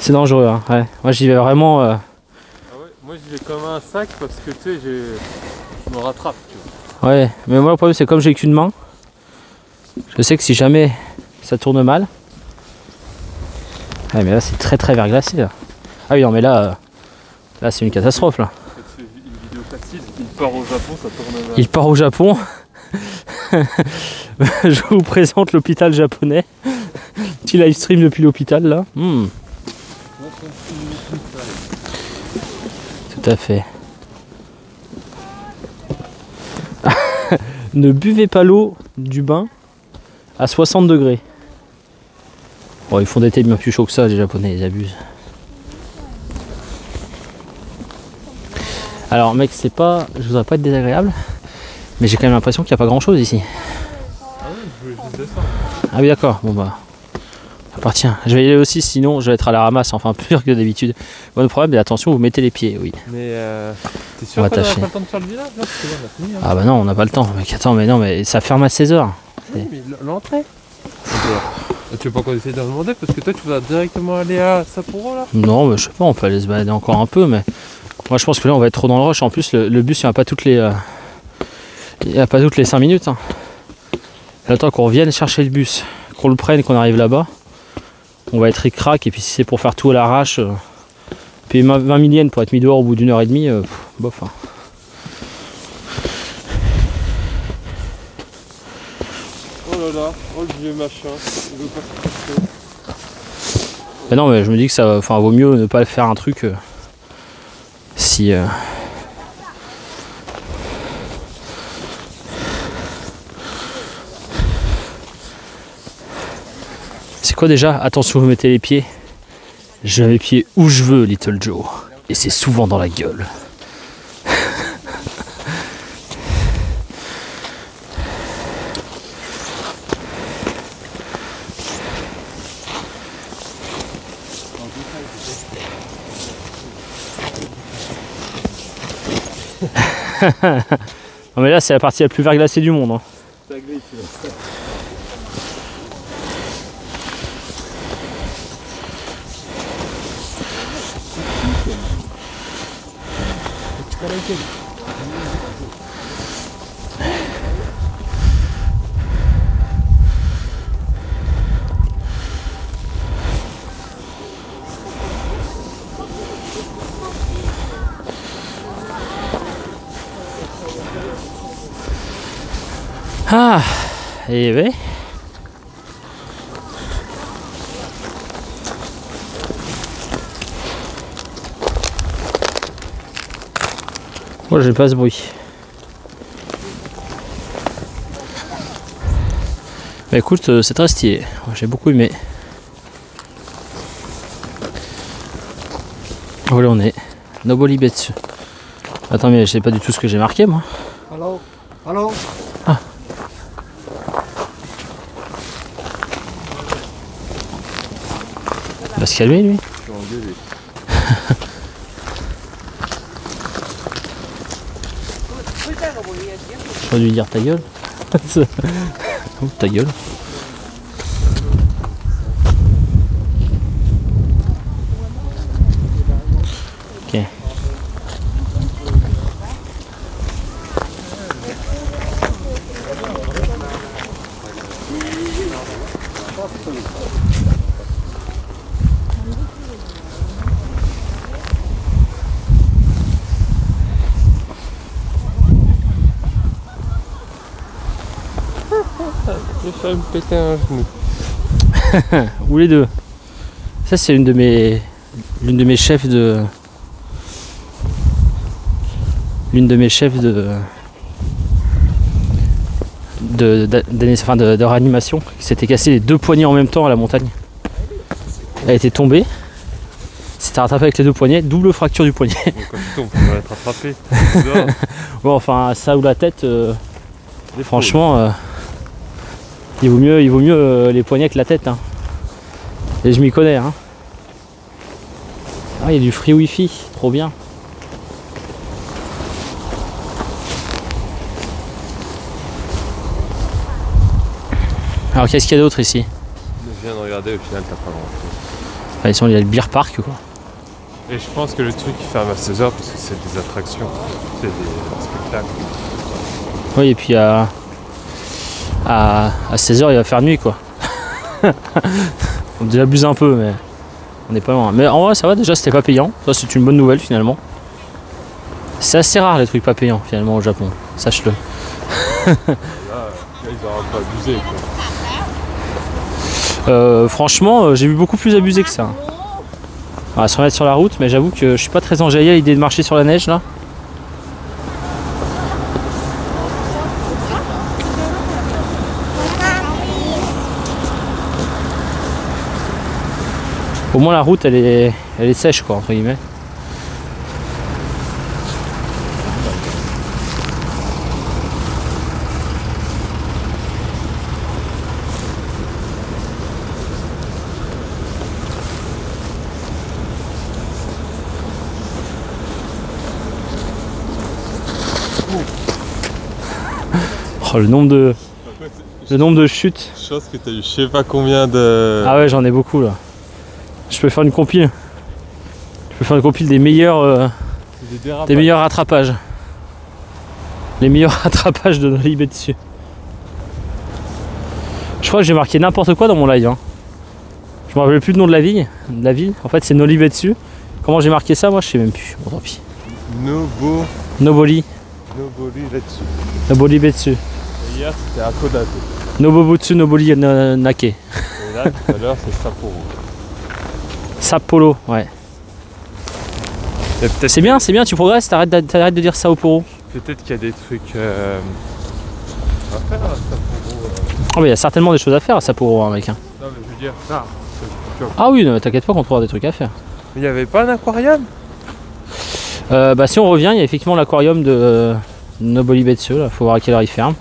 C'est dangereux, hein. Ouais. Moi j'y vais vraiment. Ah ouais, moi j'y vais comme un sac parce que tu sais, je me rattrape. Tu vois. Ouais, mais moi le problème c'est comme j'ai qu'une main, je sais que si jamais ça tourne mal. Ouais, mais là c'est très très verglacé là. Ah oui, non, mais là c'est une catastrophe là. C'est une vidéo facile. Il part au Japon, ça tourne mal. Il part au Japon. Je vous présente l'hôpital japonais. Petit live stream depuis l'hôpital là. Tout à fait. Ne buvez pas l'eau du bain à 60 degrés. Bon, ils font des thés bien plus chauds que ça, les Japonais, ils abusent. Alors mec, c'est pas, je voudrais pas être désagréable, mais j'ai quand même l'impression qu'il n'y a pas grand chose ici. Ah ouais, je voulais juste descendre. Ah oui d'accord, bon bah, appartient. Je vais y aller aussi, sinon je vais être à la ramasse, enfin plus que d'habitude. Bon, le problème, c'est attention, vous mettez les pieds, oui. Mais t'es sûr qu'on n'a pas le temps de faire le village là? Parce que là, on a fini, hein. Ah bah non, on n'a pas le temps. Mec, attends, mais non, mais ça ferme à 16h. Oui, mais l'entrée. Tu veux pas qu'on essaye de demander parce que toi tu vas directement aller à Sapporo là? Non, mais je sais pas, on peut aller se balader encore un peu, mais moi je pense que là on va être trop dans le rush. En plus, le bus il n'y a pas toutes les, il y a pas toutes les 5 minutes. Hein. Le temps qu'on revienne chercher le bus, qu'on le prenne, qu'on arrive là-bas, on va être ric-rac. Et puis si c'est pour faire tout à l'arrache, puis 20 000 yens pour être mis dehors au bout d'une heure et demie, bof. Hein. Oh là là, oh le vieux machin, il veut pas se passer. Mais non, mais je me dis que ça, enfin, vaut mieux ne pas faire un truc si. C'est quoi déjà? Attention, vous mettez les pieds. Je mets les pieds où je veux, Little Joe. Et c'est souvent dans la gueule. Non mais là c'est la partie la plus verglacée du monde. Hein. Ça glisse là. Ah, et oui. Moi j'ai pas ce bruit. Bah écoute, c'est très stylé. J'ai beaucoup aimé. Voilà, on est Nobolibetsu. Attends, mais je sais pas du tout ce que j'ai marqué moi. Allô? Allô? Ah. Il va se calmer lui. J'aurais dû lui dire ta gueule. Oh, ta gueule. J'ai failli me péter un genou. Ou les deux. Ça c'est l'une de mes chefs de. L'une de mes chefs de réanimation qui s'était cassé les deux poignets en même temps à la montagne. Elle était tombée, s'était rattrapée avec les deux poignets, double fracture du poignet. Donc, quand tu tombes, tu vas être rattrapé. Bon, enfin ça ou la tête, franchement, il vaut mieux les poignets que la tête. Hein. Et je m'y connais. Hein. Ah, il y a du free wifi, trop bien. Alors qu'est-ce qu'il y a d'autre ici? Je viens de regarder, au final t'as pas grand chose. Ah, ici il y a le beer park quoi. Et je pense que le truc il ferme à 16h parce que c'est des attractions, c'est des spectacles. Oui, et puis à 16h il va faire nuit quoi. On abuse un peu mais on n'est pas loin. Mais en vrai ça va, déjà c'était pas payant, ça c'est une bonne nouvelle finalement. C'est assez rare les trucs pas payants finalement au Japon, sache-le. Là ils auront pas abusé quoi. Franchement, j'ai vu beaucoup plus abusé que ça. On va se remettre sur la route, mais j'avoue que je suis pas très enjaillé à l'idée de marcher sur la neige là. Au moins la route elle est sèche quoi entre guillemets. Oh, le nombre de chutes. Je pense que t'as eu je sais pas combien de... Ah ouais, j'en ai beaucoup là. Je peux faire une compile. Je peux faire une compile des meilleurs rattrapages. Les meilleurs rattrapages de Nolibetsu. Je crois que j'ai marqué n'importe quoi dans mon live. Hein. Je me rappelle plus le nom de la ville. En fait c'est Nolibetsu. Comment j'ai marqué ça moi je sais même plus. Bon tant pis. Noboli là-dessus. Nolibetsu. Et hier c'était Hakodate. Nobobutsu Noboli Nake. Et là tout à l'heure c'est Sapporo. Sapporo, ouais. C'est bien, tu progresses, t'arrêtes de dire Sapporo. Peut-être qu'il y a des trucs à faire à Sapporo. Oh mais il y a certainement des choses à faire à Sapporo hein, mec. Hein. Non mais je veux dire ça. Ah oui, non, t'inquiète pas qu'on trouvera des trucs à faire. Mais il n'y avait pas un aquarium? Bah si on revient, il y a effectivement l'aquarium de Nolibetsu, là, faut voir à quelle heure il ferme.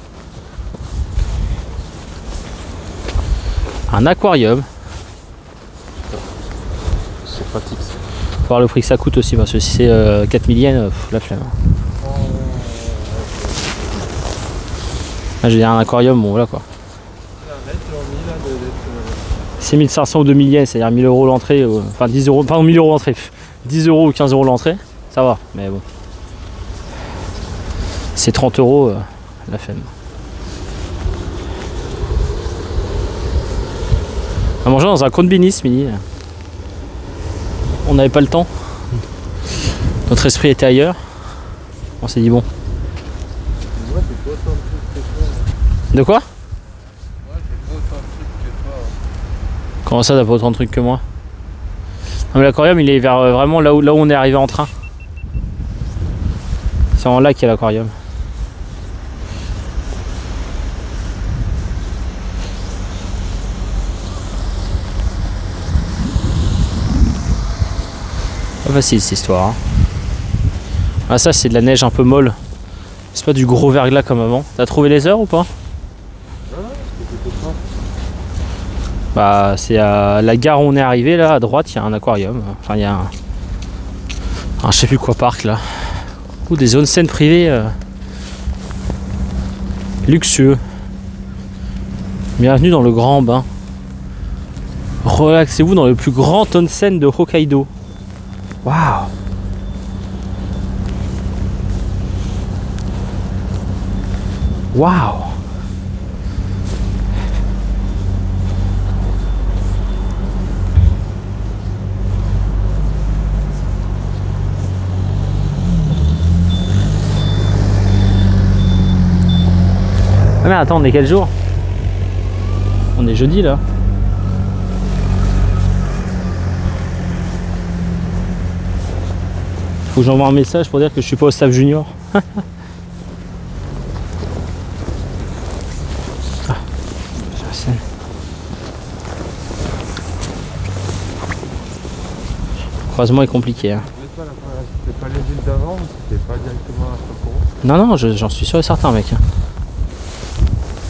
Un aquarium. C'est pratique ça. Faut voir le prix que ça coûte aussi, parce que si c'est 4000 yens, la flemme. Là, je veux dire un aquarium, bon voilà quoi. C'est 1500 ou 2000 yens, c'est-à-dire 1000 euros l'entrée, enfin 10 euros, pas 1000 euros l'entrée, 10 euros ou 15 euros l'entrée, ça va, mais bon. C'est 30 euros la flemme. On a mangé dans un konbini ce midi. On n'avait pas le temps. Notre esprit était ailleurs. On s'est dit bon. De quoi? Comment ça t'as pas autant de trucs que moi? Non mais l'aquarium il est vers vraiment là où on est arrivé en train. C'est en là qu'il y a l'aquarium. Pas facile cette histoire. Hein. Ah ça c'est de la neige un peu molle. C'est pas du gros verglas comme avant. T'as trouvé les heures ou pas? Bah c'est à la gare où on est arrivé là à droite il y a un aquarium. Enfin il y a un je sais plus quoi parc là. Ou des onsen privées luxueux. Bienvenue dans le grand bain. Relaxez-vous dans le plus grand onsen de Hokkaido. Waouh! Waouh! mais attends, on est quel jour? On est jeudi là. Faut que j'envoie un message pour dire que je suis pas au staff junior. Ah, le croisement est compliqué. Hein. C'était pas les villes d'avant ou c'était pas directement à Chaperon? Non, non, j'en suis sûr et certain, mec. Je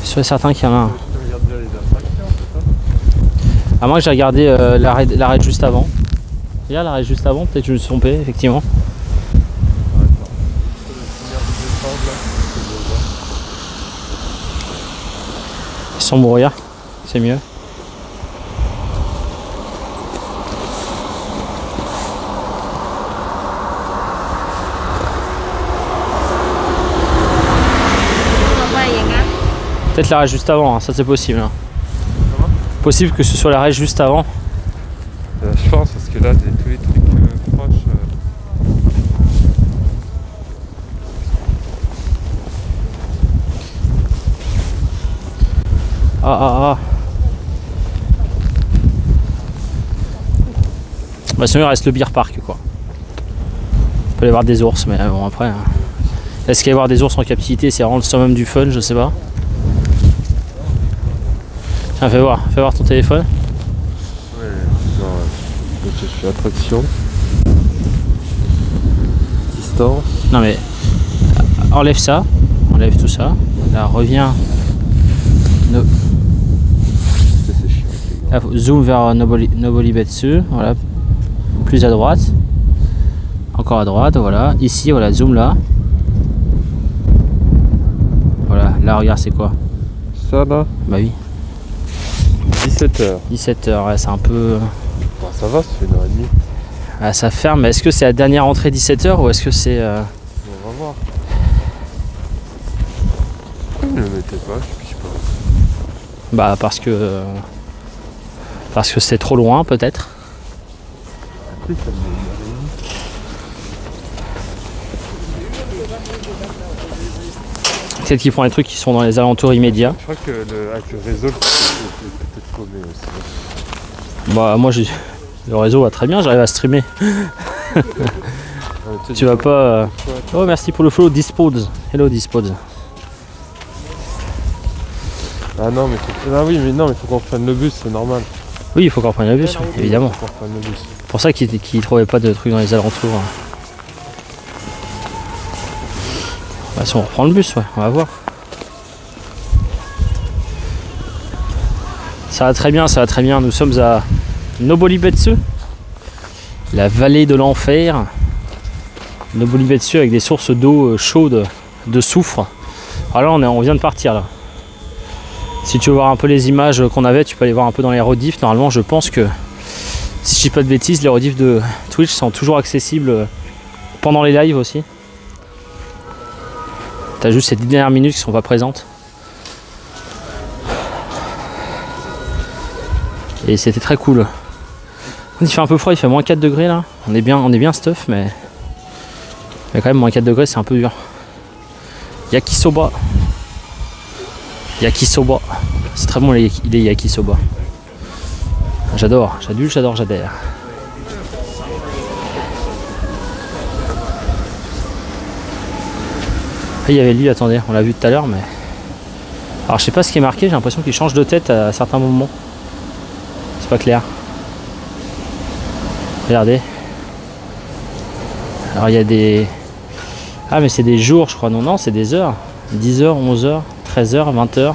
suis sûr et certain qu'il y en a un. Tu regardes déjà les attractions, c'est ça? À moins que j'ai regardé l'arrêt juste avant. Regarde l'arrêt juste avant, peut-être que je me suis trompé, effectivement. Sans brouillard, c'est mieux. Peut-être l'arrêt juste avant, hein, ça c'est possible. Hein. Possible que ce soit l'arrêt juste avant. Je pense parce que là, tous les trucs proches. Ah. Bah sinon il reste le beer park quoi. On peut aller voir des ours mais bon après. Hein. Est-ce qu'il y a voir des ours en captivité c'est vraiment le summum du fun, je sais pas. Tiens fais voir ton téléphone. Ouais, non, je fais attraction. Distance. Non mais enlève ça, enlève tout ça. Là reviens. Là, zoom vers Nobolibetsu, voilà. Plus à droite. Encore à droite, voilà. Ici, voilà, zoom là. Voilà, là regarde c'est quoi? Ça là? Bah oui. 17h. 17h, ouais, c'est un peu... Bon, ça va, ça fait 1h30. Ah, ça ferme, mais est-ce que c'est la dernière entrée 17h ou est-ce que c'est... On va voir. Pourquoi ils ne le mettaient pas? Je sais pas. Bah parce que c'est trop loin peut-être. Peut-être qu'ils font des trucs qui sont dans les alentours immédiats. Je crois que avec le réseau, c'est peut-être paumé aussi. Bah moi le réseau va très bien, j'arrive à streamer. Tu vas pas... Oh merci pour le follow, Dispose. Hello Dispose. Ah non mais faut qu'on prenne le bus, c'est normal. Oui il faut qu'on prenne le bus, évidemment. Faut qu'on prenne le bus. C'est pour ça qu'ils trouvaient pas de trucs dans les alentours. Bah si on reprend le bus, ouais, on va voir. Ça va très bien, nous sommes à Nobolibetsu, la vallée de l'enfer. Nobolibetsu avec des sources d'eau chaude, de soufre. Alors là on vient de partir là. Si tu veux voir un peu les images qu'on avait, tu peux aller voir un peu dans les rediffs. Normalement je pense que, si je dis pas de bêtises, les rediffs de Twitch sont toujours accessibles pendant les lives aussi. T'as juste ces 10 dernières minutes qui sont pas présentes. Et c'était très cool. Il fait un peu froid, il fait moins 4 degrés là. On est bien stuff, mais quand même moins 4 degrés c'est un peu dur. Yakisoba. Yakisoba. C'est très bon les yakisoba. J'adore. J'adore. Après il y avait lui, attendez, on l'a vu tout à l'heure mais... Alors je sais pas ce qui est marqué, j'ai l'impression qu'il change de tête à certains moments. C'est pas clair. Regardez. Alors il y a des... Ah mais c'est des jours je crois, non c'est des heures. 10h, 11h, 13h, 20h.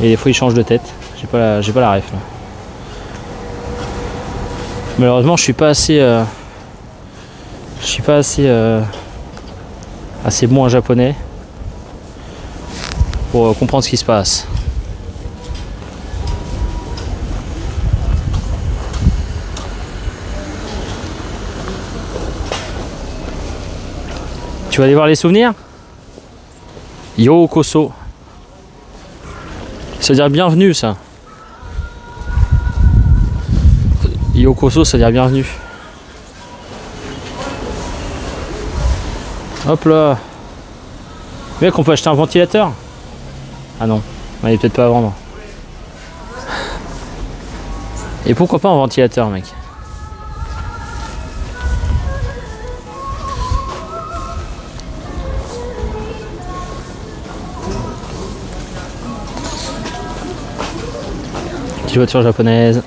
Et des fois il change de tête. J'ai pas la ref là. Malheureusement je suis pas assez... assez bon en japonais pour comprendre ce qui se passe. Tu vas aller voir les souvenirs? Yokoso. Ça veut dire bienvenue ça. Yokoso ça veut dire bienvenue. Hop là. Mec, on peut acheter un ventilateur? Ah non, il est peut-être pas à vendre. Et pourquoi pas un ventilateur, mec? Petite voiture japonaise.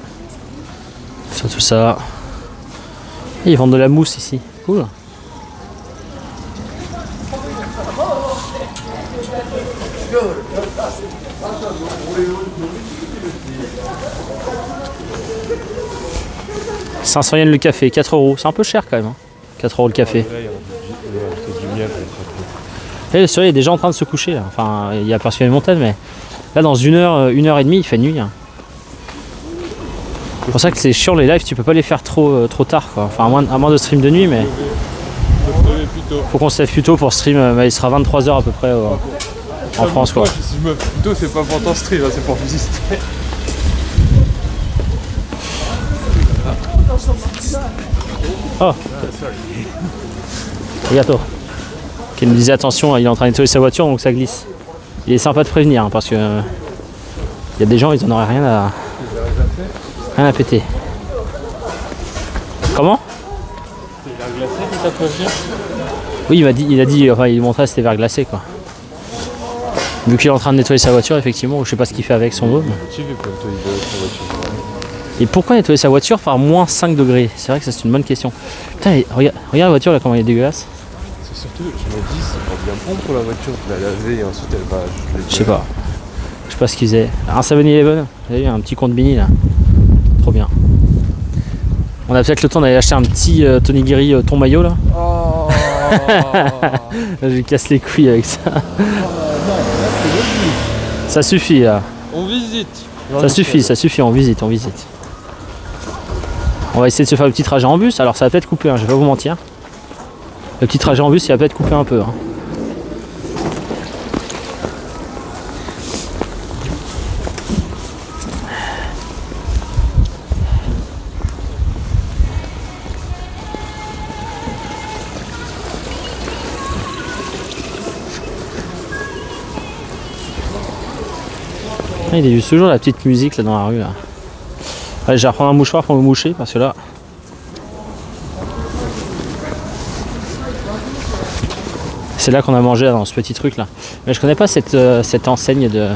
Sur tout ça. Et ils vendent de la mousse ici. Cool. « 500 yens le café, 4 €. C'est un peu cher quand même. Hein. 4 € le café. Et le soleil est déjà en train de se coucher. Là. Enfin, il y a parce qu'il y a une montagne, mais là, dans 1 heure et demie, il fait nuit. Hein. C'est pour ça que c'est chiant les lives, tu peux pas les faire trop tard. Quoi. Enfin, à moins de stream de nuit, mais. Faut qu'on se lève plus tôt pour stream. Il sera 23 h à peu près en France. Quoi. Si je me lève plus tôt, c'est pas pour ton stream, hein, c'est pour visiter. Oh, Regato qui nous disait attention, il est en train de nettoyer sa voiture donc ça glisse. Il est sympa de prévenir hein, parce que il y a des gens, ils en auraient rien à péter. Comment? C'est verglacé qui t'a prévenu? Oui, il montrait c'était verglacé quoi. Vu qu'il est en train de nettoyer sa voiture, effectivement, je sais pas ce qu'il fait avec son homme. Et pourquoi nettoyer sa voiture par moins 5 degrés? C'est vrai que ça c'est une bonne question. Putain, regarde la voiture là, comment elle est dégueulasse. C'est surtout, je me dis, c'est pas bien bon pour la voiture de la laver et ensuite elle va. Je sais pas. Je sais pas ce qu'ils faisaient. Un 7-Eleven, vous avez vu, un petit compte Bini là. Trop bien. On a peut-être le temps d'aller acheter un petit Tonigiri ton maillot là. Oh. Je lui casse les couilles avec ça. Ça suffit là. On visite. Ça suffit, on visite. On va essayer de se faire le petit trajet en bus, alors ça va peut-être couper, hein, je vais pas vous mentir. Le petit trajet en bus, il va peut-être couper un peu. Hein. Il y a juste toujours la petite musique là dans la rue là. Allez, je vais reprendre un mouchoir pour me moucher parce que là. C'est là qu'on a mangé là, dans ce petit truc là. Mais je connais pas cette enseigne de.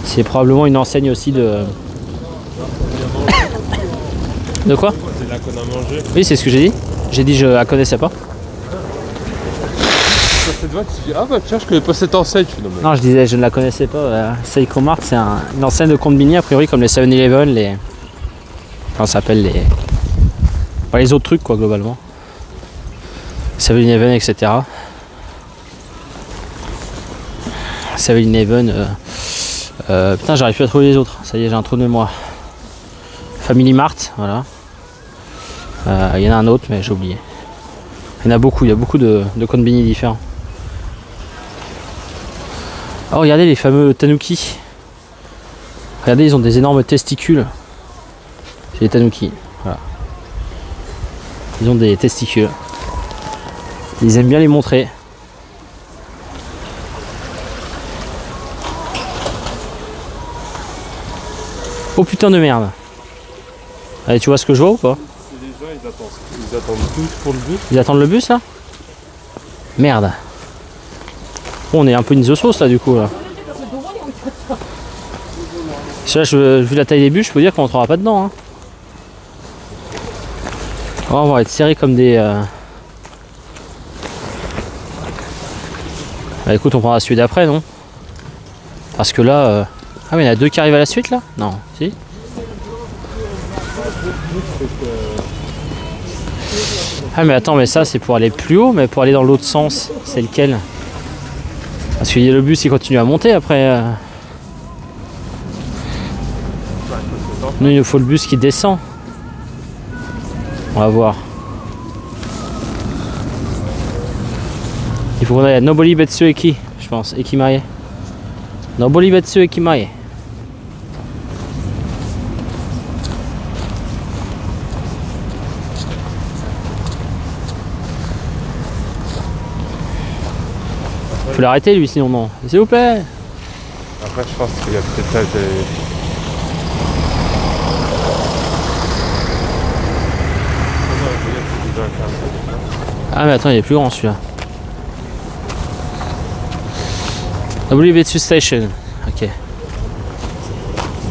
C'est probablement une enseigne aussi de. De quoi? C'est là qu'on a mangé. Oui, c'est ce que j'ai dit. J'ai dit je la connaissais pas. Tu dis, ah bah tiens, je connais pas cette enseigne. Non, je disais je ne la connaissais pas. Seiko Mart, c'est une enseigne de Konbini, a priori comme les 7-Eleven, les. Comment ça s'appelle les. Enfin, les autres trucs quoi globalement. 7-Eleven, etc. 7-Eleven. Putain, j'arrive plus à trouver les autres. Ça y est, j'ai un trou de mémoire. Family Mart, voilà. Il y en a un autre, mais j'ai oublié. Il y en a beaucoup, il y a beaucoup de Konbini différents. Oh, regardez les fameux tanuki. Regardez, ils ont des énormes testicules. C'est les tanuki. Voilà. Ils ont des testicules. Ils aiment bien les montrer. Oh putain de merde. Allez, tu vois ce que je vois ou pas? Les gens, ils attendent tous pour le bus. Ils attendent le bus là? Merde. Bon, on est un peu une the sauce là du coup là. Si là, vu la taille des bus, je peux dire qu'on rentrera pas dedans. Hein. Oh, on va être serrés comme des. Bah écoute, on prendra celui d'après, non? Parce que là. Ah, mais il y en a deux qui arrivent à la suite là? Non, si? Ah, mais attends, mais ça c'est pour aller plus haut, mais pour aller dans l'autre sens, c'est lequel? Parce que le bus il continue à monter après. Nous il nous faut le bus qui descend. On va voir. Il faut qu'on aille à Nobori Betsu Eki, je pense, Ekimae. Nobori Betsu Ekimae. Faut l'arrêter lui sinon non. S'il vous plaît. Après, je pense qu'il y a peut-être des... Ah mais attends, il est plus grand celui-là. WB2 Station. Ok.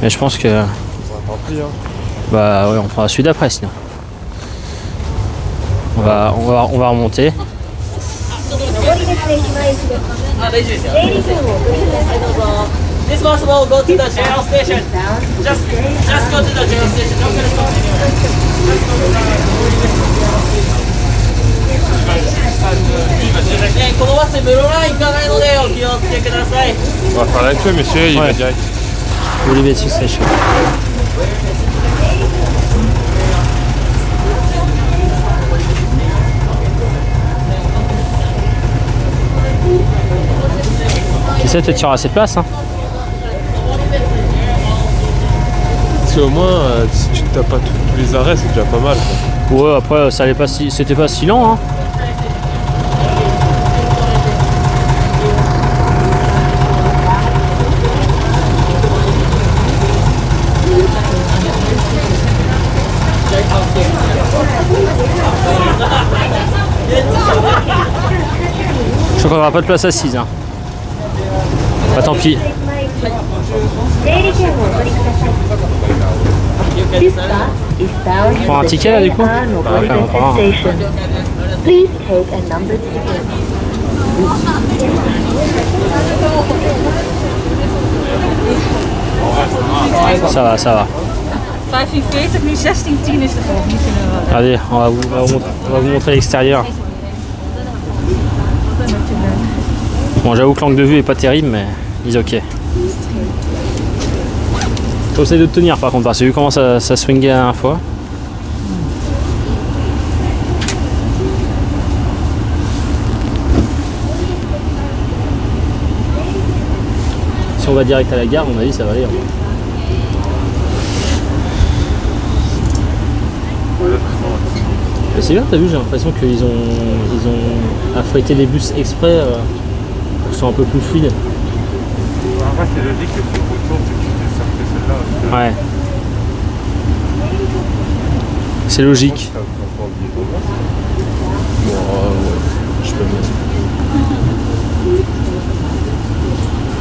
Mais je pense que... Tant pis, hein. Bah ouais, on prendra celui d'après sinon. On va remonter. This bus will go to the jail station. Just go to the jail station. Don't get a ね、このバス室蘭行かないのでお気をつけください。 On va faire la queue, monsieur, il Ouais. va direct. WB2 Station. Qui sait, peut-être qu'il y aura assez de place hein. Parce qu'au moins, si tu te tapes pas tous les arrêts, c'est déjà pas mal. Quoi. Ouais, après ça allait pas si, c'était pas si lent hein. Je crois qu'on aura pas de place assise hein. Bah tant pis. On prend un ticket là du coup? Bah ouais, on prend un. Ça va, ça va. 45, nu 16:10 is de volgende. Allez, on va vous montrer l'extérieur. Bon, j'avoue que l'angle de vue est pas terrible, mais il est ok. Faut essayer de tenir par contre, parce que vu comment ça swingait la dernière fois. Si on va direct à la gare, à mon avis, ça va aller. C'est bien, t'as vu, j'ai l'impression qu'ils ont affrété les bus exprès pour qu'ils soient un peu plus fluides. Après, c'est logique que tu retournes, tu sortais celle-là. Ouais. C'est logique. Je peux le mettre.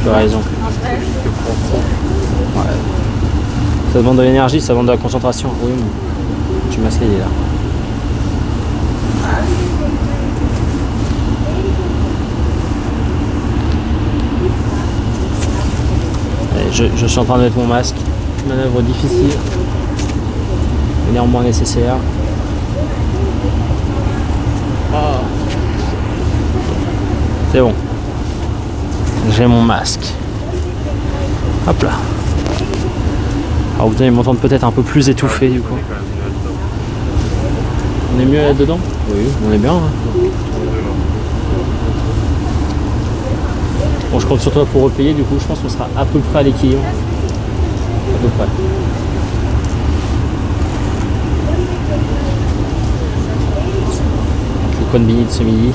Tu as raison. Ouais. Ça demande de l'énergie, ça demande de la concentration. Oui, je suis masqué là. Je suis en train de mettre mon masque. Manœuvre difficile, mais néanmoins nécessaire. Oh. C'est bon. J'ai mon masque. Hop là. Alors vous allez m'entendre peut-être un peu plus étouffé du coup. On est mieux là-dedans? Oui, on est bien. Hein. Bon, je compte sur toi pour repayer, du coup je pense qu'on sera à peu près à l'équilibre. À peu près. Le coin de Bigny de ce midi.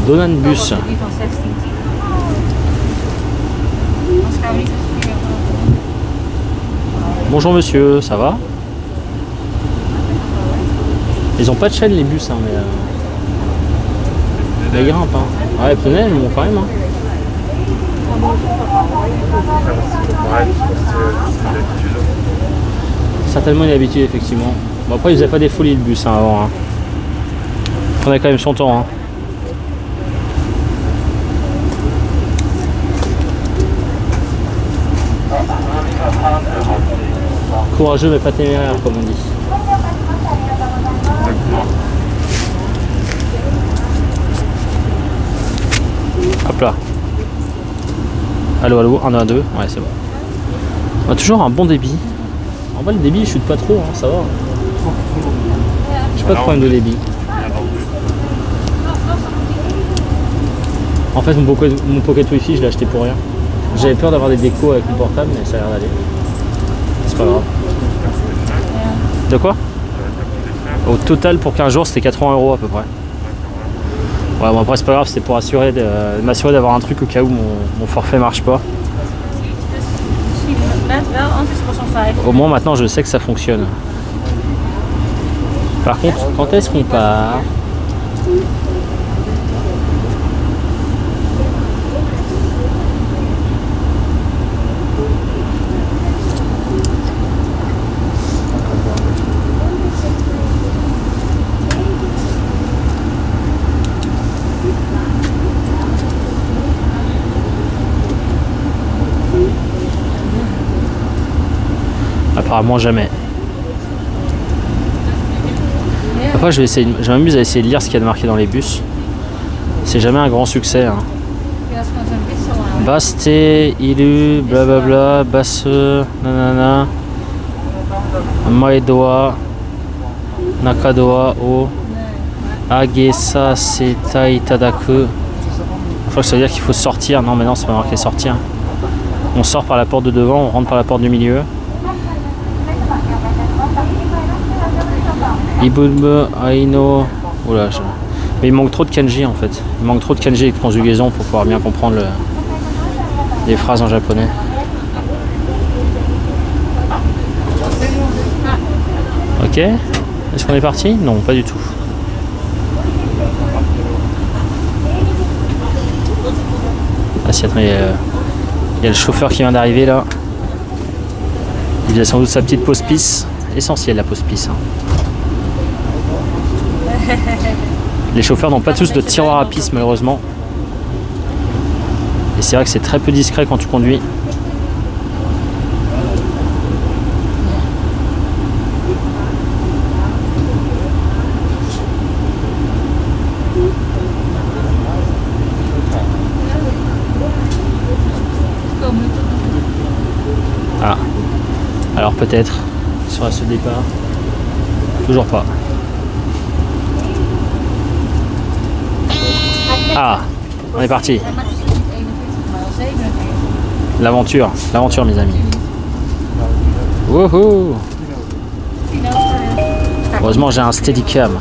Donan Bus. Bonjour monsieur, ça va? Ils ont pas de chaîne les bus, hein, mais ils grimpent. Hein. Ouais, les pneus, ils montent quand même. Hein. Certainement une habitude, effectivement. Bon, après, ils faisaient pas des folies le bus hein, avant. Hein. On a quand même son temps. Hein. Courageux mais pas téméraire, comme on dit. Hop là. Allô, allô, 1, 2, 1, 2. Ouais, c'est bon. On a toujours un bon débit. En vrai, le débit, je chute pas trop, hein, ça va. J'ai pas de problème de débit. En fait, mon pocket Wi-Fi, je l'ai acheté pour rien. J'avais peur d'avoir des décos avec mon portable, mais ça a l'air d'aller. C'est pas grave. De quoi? Au total, pour 15 jours, c'était 80 € à peu près. Ouais, bon après c'est pas grave, c'était pour m'assurer d'avoir un truc au cas où mon forfait marche pas. Au moins maintenant je sais que ça fonctionne. Par contre, quand est-ce qu'on part? Apparemment jamais. Après je m'amuse à essayer de lire ce qu'il y a de marqué dans les bus. C'est jamais un grand succès. Hein. Baste, Ilu, blablabla, Basse, nanana, Maedoa, Nakadoa, O, Agesa, Setai, Tadaku. Je crois que ça veut dire qu'il faut sortir. Non mais non, c'est pas marqué sortir. On sort par la porte de devant, on rentre par la porte du milieu. Ibunbe, Aino. Oula, mais il manque trop de kanji en fait. Il manque trop de kanji et de conjugaison pour pouvoir bien comprendre les phrases en japonais. Ok. Est-ce qu'on est parti? Non, pas du tout. Ah si, attends, il y a le chauffeur qui vient d'arriver là. Il faisait sans doute sa petite pause pisse. Essentiel la pause pisse. Hein. Les chauffeurs n'ont pas tous de tiroir à pisse malheureusement. Et c'est vrai que c'est très peu discret quand tu conduis. Ah, alors peut-être sur ce départ. Toujours pas. Ah, on est parti. L'aventure mes amis. Wouhou. Heureusement j'ai un Steadicam.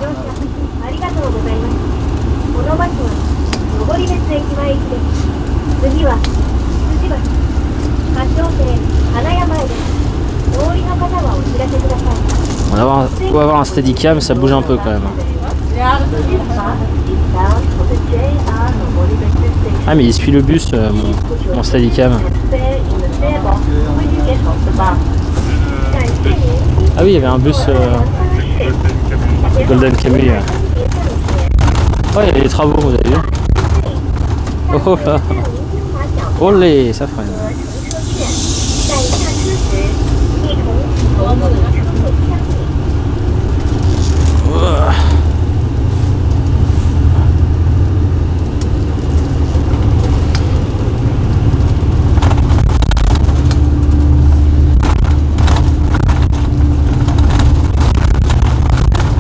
On va avoir un Steadicam, ça bouge un peu quand même. Ah mais il suit le bus, mon Steadicam. Ah oui, il y avait un bus Golden Kamuy. Oh, il y avait des travaux, vous avez vu? Oh là. Olé, ça freine.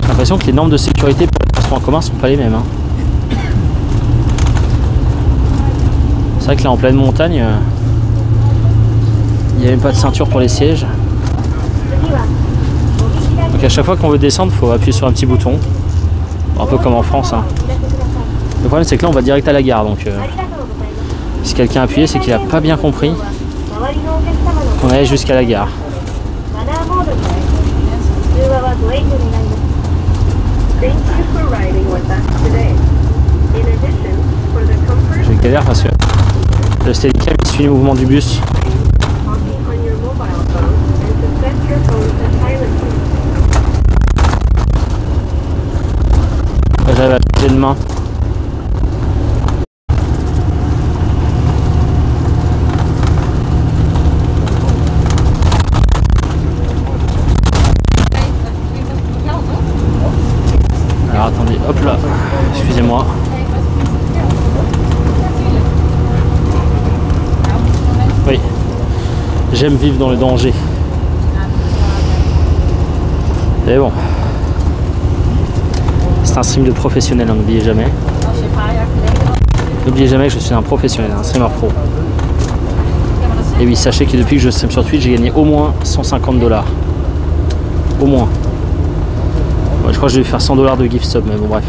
J'ai l'impression que les normes de sécurité pour les transports en commun sont pas les mêmes. Hein. C'est vrai que là en pleine montagne, il n'y a même pas de ceinture pour les sièges. Donc à chaque fois qu'on veut descendre, il faut appuyer sur un petit bouton. Un peu comme en France. Hein. Le problème c'est que là on va direct à la gare. Donc si quelqu'un a appuyé, c'est qu'il n'a pas bien compris qu'on allait jusqu'à la gare. Je galère parce que le Steadicam il suit le mouvement du bus. J'arrive à changer de main. Alors attendez, hop là, excusez-moi. Oui, j'aime vivre dans le danger. Mais bon, c'est un stream de professionnel, n'oubliez jamais. N'oubliez jamais que je suis un professionnel, un streamer pro. Et oui, sachez que depuis que je stream sur Twitch, j'ai gagné au moins 150 $. Au moins. Ouais, je crois que je vais faire 100 $ de gift sub, mais bon bref.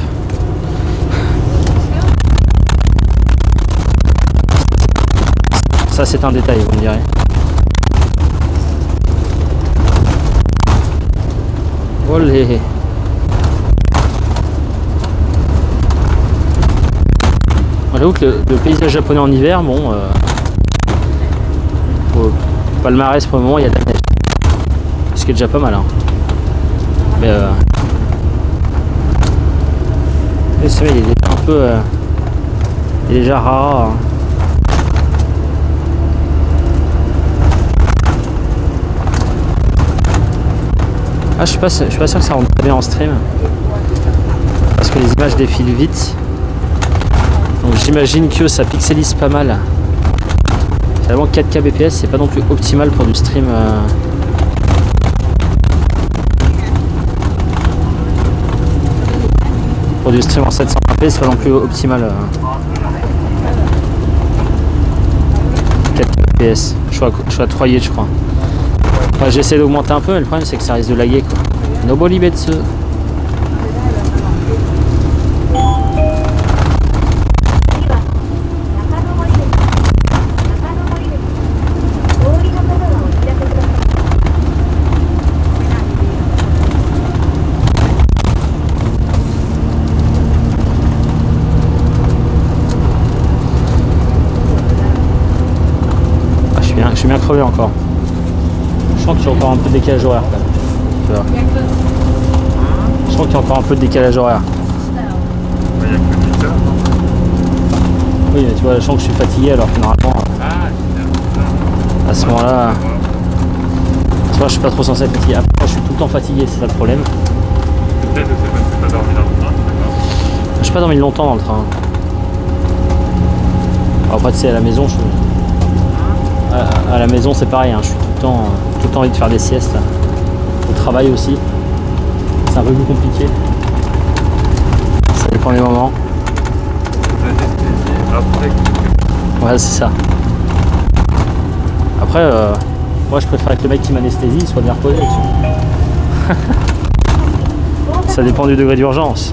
ça c'est un détail, vous me direz. Olé. J'avoue que le paysage japonais en hiver, bon, au palmarès pour le moment il y a de la neige. Ce qui est déjà pas mal. Hein. Mais c'est vrai, il est déjà un peu... il est déjà rare. Hein. Ah, je suis pas sûr que ça rentre très bien en stream. Parce que les images défilent vite. Donc j'imagine que ça pixelise pas mal. Finalement 4K bps, c'est pas non plus optimal pour du stream. Pour du stream en 720p, c'est pas non plus optimal. 4K bps. Je suis à 3 yet, je crois. Enfin, j'essaie d'augmenter un peu, mais le problème c'est que ça risque de laguer quoi. Nobody Betsu. Je suis bien crevé encore. Je sens qu'il y a encore un peu de décalage horaire quand même. Tu vois. Je sens qu'il y a encore un peu de décalage horaire. Il n'y a que 8 heures. Oui, mais tu vois, je sens que je suis fatigué alors que normalement, à ce moment-là, tu vois, je suis pas trop censé être fatigué. Après, je suis tout le temps fatigué, c'est ça le problème. Peut-être que c'est parce que tu as dormi dans le train, je sais pas. J'ai pas dormi longtemps dans le train. Alors, après, tu sais, à la maison, à la maison c'est pareil, hein, je suis tout le temps envie de faire des siestes. Au travail aussi, c'est un peu plus compliqué. Ça dépend des moments. Ouais, c'est ça. Après, moi je préfère que le mec qui m'anesthésie soit bien reposé. Ça dépend du degré d'urgence.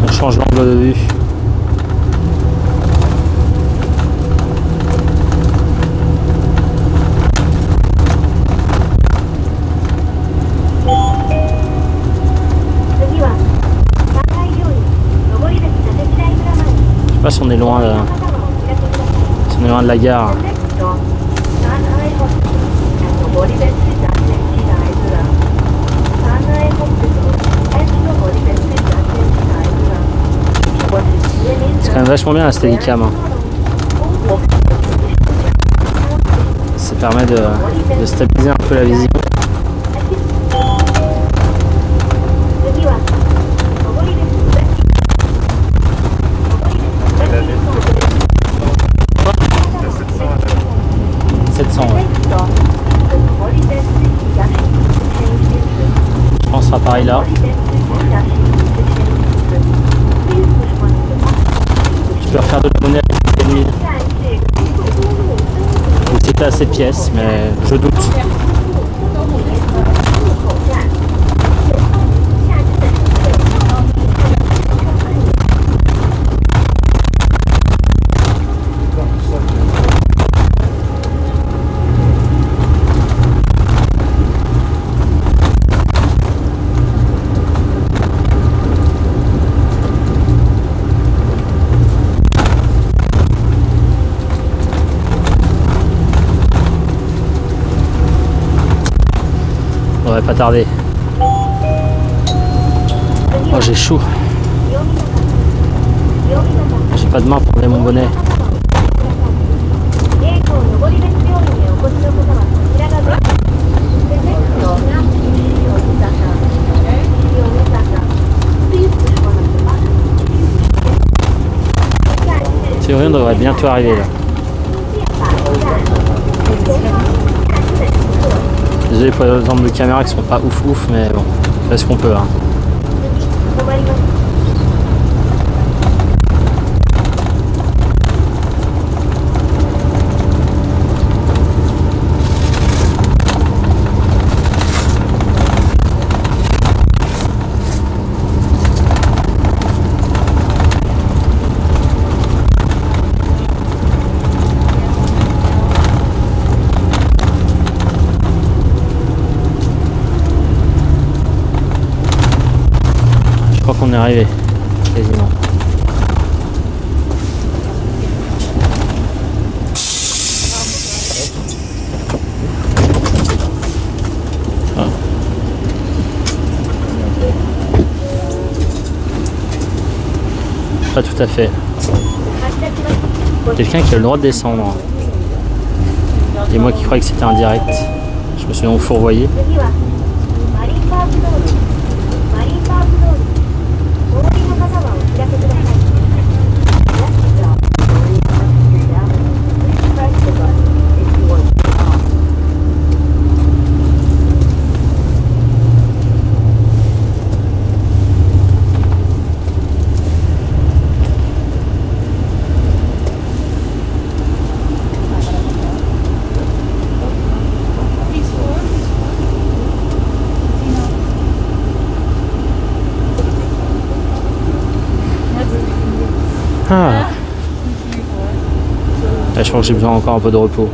On change l'angle de vue. Je sais pas si on est loin de la gare. C'est quand même vachement bien la Steadicam. Hein. Ça permet de stabiliser un peu la vision. Je pense à pareil là. Tu peux refaire de la monnaie avec 1000. Ou c'était à 7 pièces, mais je doute. On va pas tarder. Oh, j'ai chaud. J'ai pas de main pour enlever mon bonnet. théorie, on devrait bientôt arriver là. Désolé pour les angles de caméra qui sont pas ouf ouf, mais bon, on fait ce qu'on peut. Hein. Je crois qu'on est arrivé, quasiment. Ah. Pas tout à fait. Quelqu'un qui a le droit de descendre. Et moi qui croyais que c'était un direct. Je me suis donc fourvoyé. Ah. Là, je crois que j'ai besoin encore un peu de repos.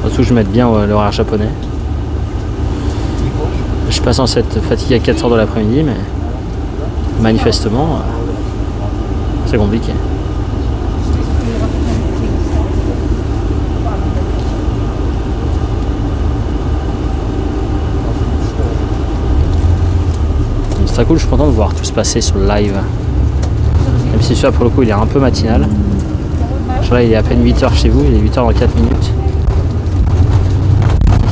Surtout que je mette bien l'horaire japonais. Je suis pas censé être fatigué à 4h de l'après-midi, mais manifestement, c'est compliqué. C'est très cool, je suis content de voir tout se passer sur le live. Même si celui-là pour le coup il est un peu matinal. Je vois là il est à peine 8h chez vous, il est 8h dans 4 minutes.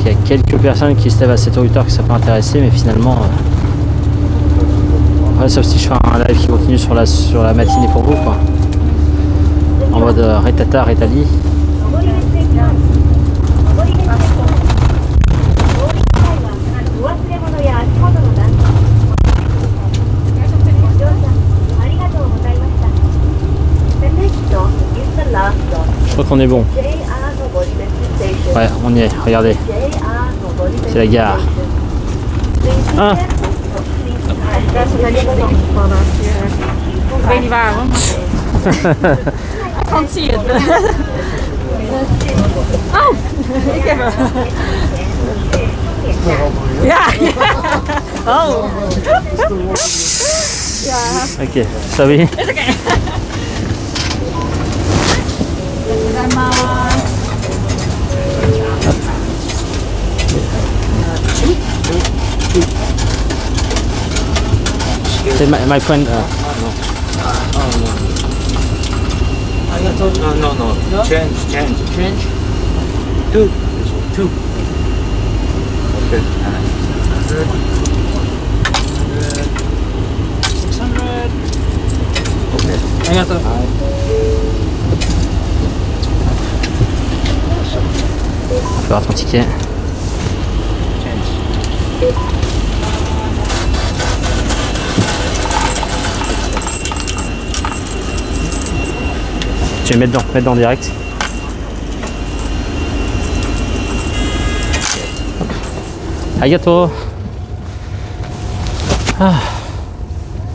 Il y a quelques personnes qui se lèvent à 7h 8h que ça peut intéresser, mais finalement ouais, sauf si je fais un live qui continue sur la matinée pour vous quoi. En mode Retata, Retali. Je crois qu'on est bon. Ouais, on y est, regardez. C'est la gare. Ah. Ik weet niet waarom. Ik kan het zien. Oh, ik heb hem. Ja. Oh. Ja. Ok, ça oui. Is oké. C'est my friend. No. Change. Two. Okay. 600. Okay. ありがとう。Faire ton ticket. Tu vais mettre dedans direct. Arigato. Ah.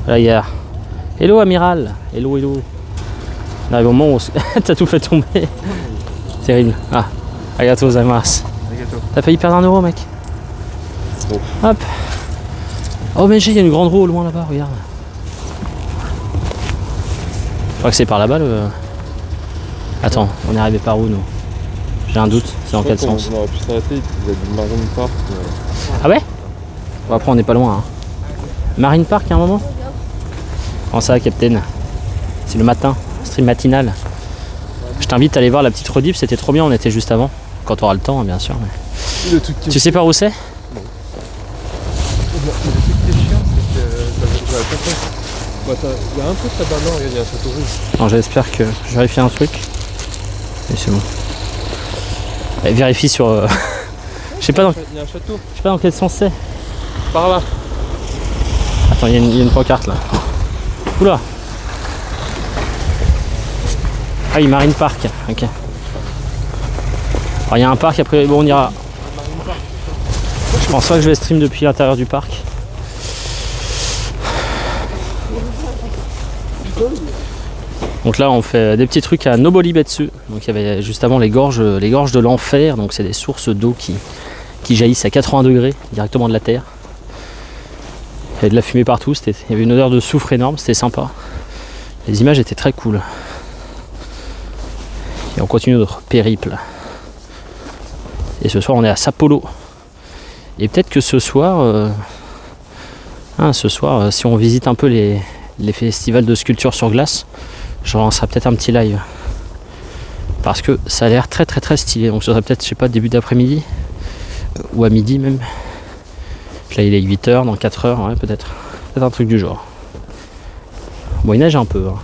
Là il y a. Hello amiral. Hello. On arrive au moment où t'as tout fait tomber. Terrible. Ah. Arigato gozaimasu. T'as failli perdre 1 euro mec. Oh. Hop. Oh mais il y a une grande roue au loin là-bas, regarde. Je crois que c'est par là-bas le... Attends, on est arrivé par où nous? J'ai un doute, c'est dans quel sens? On aurait pu s'arrêter, il y a du Marine Park. Ah ouais? Bon, après on n'est pas loin. Hein. Marine Park à un moment? Comment ça Captain? C'est le matin, stream matinal. Je t'invite à aller voir la petite rediff, c'était trop bien, on était juste avant. Quand tu auras le temps bien sûr. Mais... Tu sais pas où c'est? Non. Le truc qui est chiant c'est que j'avais pas fait. Bah, il y a un truc là-bas, non, regarde, il y a un château rouge. Non, j'espère que je vérifie un truc. Et c'est bon. Allez, vérifie sur. Je sais pas dans quel sens c'est. Par là. Attends, il y a une pancarte là. Oula. Ah oui, Marine Park. Ok. Alors il y a un parc, après bon on ira. Je pense pas que je vais stream depuis l'intérieur du parc. Donc là on fait des petits trucs à Nobolibetsu. Donc il y avait juste avant les gorges de l'enfer. Donc c'est des sources d'eau qui jaillissent à 80 degrés directement de la terre. Il y avait de la fumée partout, il y avait une odeur de soufre énorme, c'était sympa. Les images étaient très cool. Et on continue notre périple. Et ce soir on est à Sapporo. Et peut-être que ce soir, si on visite un peu les festivals de sculpture sur glace, je relancerai peut-être un petit live. Parce que ça a l'air très très très stylé. Donc ce serait peut-être, je sais pas, début d'après-midi. Ou à midi même. Là il est 8h, dans 4h, ouais, peut-être. Peut-être un truc du genre. Bon, il neige un peu. Hein.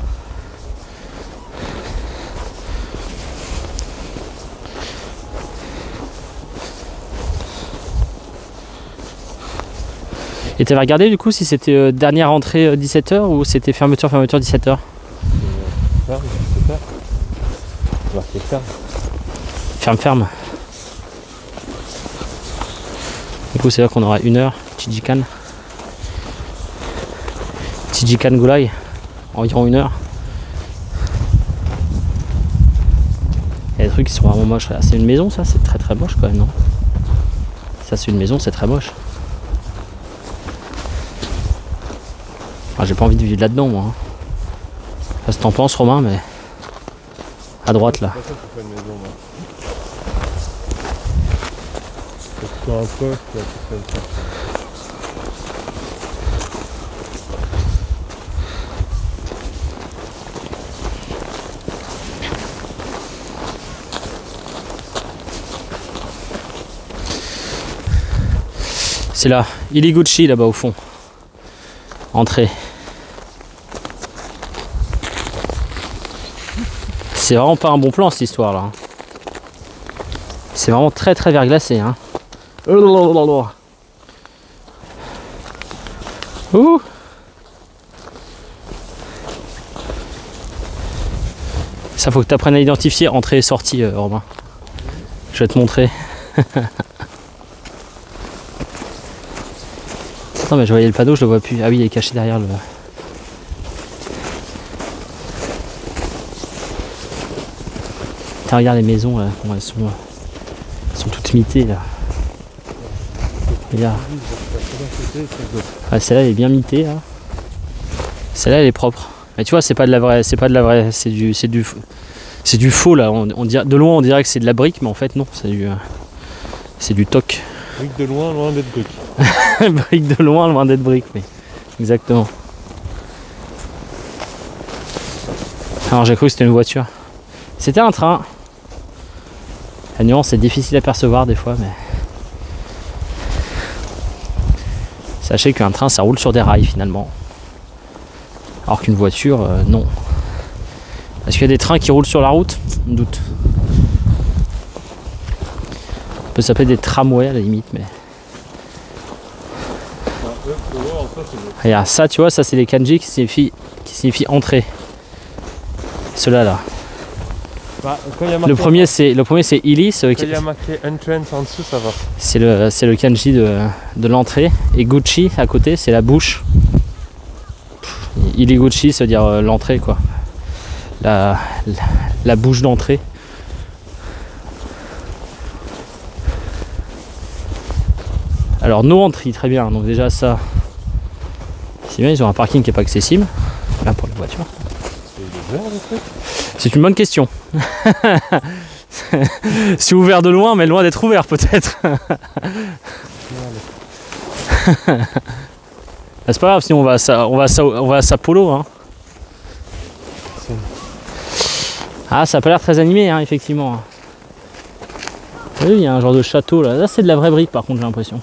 Et t'avais regardé du coup si c'était dernière entrée 17h ou c'était fermeture 17h? Ferme. Du coup c'est là qu'on aura 1h, Chijikan Gulai, environ 1h. Il y a des trucs qui sont vraiment moches. C'est une maison ça, c'est très très moche quand même, non? Ça c'est une maison, c'est très moche. Ah, j'ai pas envie de vivre là-dedans moi. Je sais pas ce que t'en penses Romain, mais à droite là. C'est là, Iliguchi là-bas au fond. Entrée. C'est vraiment pas un bon plan cette histoire là. C'est vraiment très très verglacé hein. Ouh. Ça faut que tu apprennes à identifier entrée et sortie Romain. Je vais te montrer. Attends mais je voyais le panneau, je le vois plus. Ah oui il est caché derrière le... Putain, regarde les maisons là, elles sont toutes mitées là. Regarde. Ah, celle-là elle est bien mitée là. Celle-là elle est propre. Mais tu vois c'est pas de la vraie, c'est du faux là. On dirait, de loin on dirait que c'est de la brique mais en fait non, c'est du toc. Brique de loin, loin d'être brique. Brique de loin d'être brique, oui. Exactement. Alors j'ai cru que c'était une voiture. C'était un train. La nuance est difficile à percevoir des fois, mais... Sachez qu'un train ça roule sur des rails finalement. Alors qu'une voiture, non. Est-ce qu'il y a des trains qui roulent sur la route? On doute. On peut s'appeler des tramways à la limite, mais... Regarde, ça tu vois, ça c'est les kanji qui signifient entrée. Ceux-là là. Bah, le premier c'est Ili, quand il y a marqué entrance en dessous, ça va. C'est le kanji de l'entrée. Et Gucci à côté, c'est la bouche. Ili Gucci, ça veut dire l'entrée quoi. La bouche d'entrée. Alors no entry, très bien. Donc déjà ça, c'est bien. Ils ont un parking qui n'est pas accessible. Là pour les voitures. C'est une bonne question. C'est ouvert de loin, mais loin d'être ouvert peut-être. C'est pas grave, sinon on va à Sapporo. Hein. Ah, ça a pas l'air très animé, hein, effectivement. Oui, il y a un genre de château là. Là, c'est de la vraie brique, par contre, j'ai l'impression.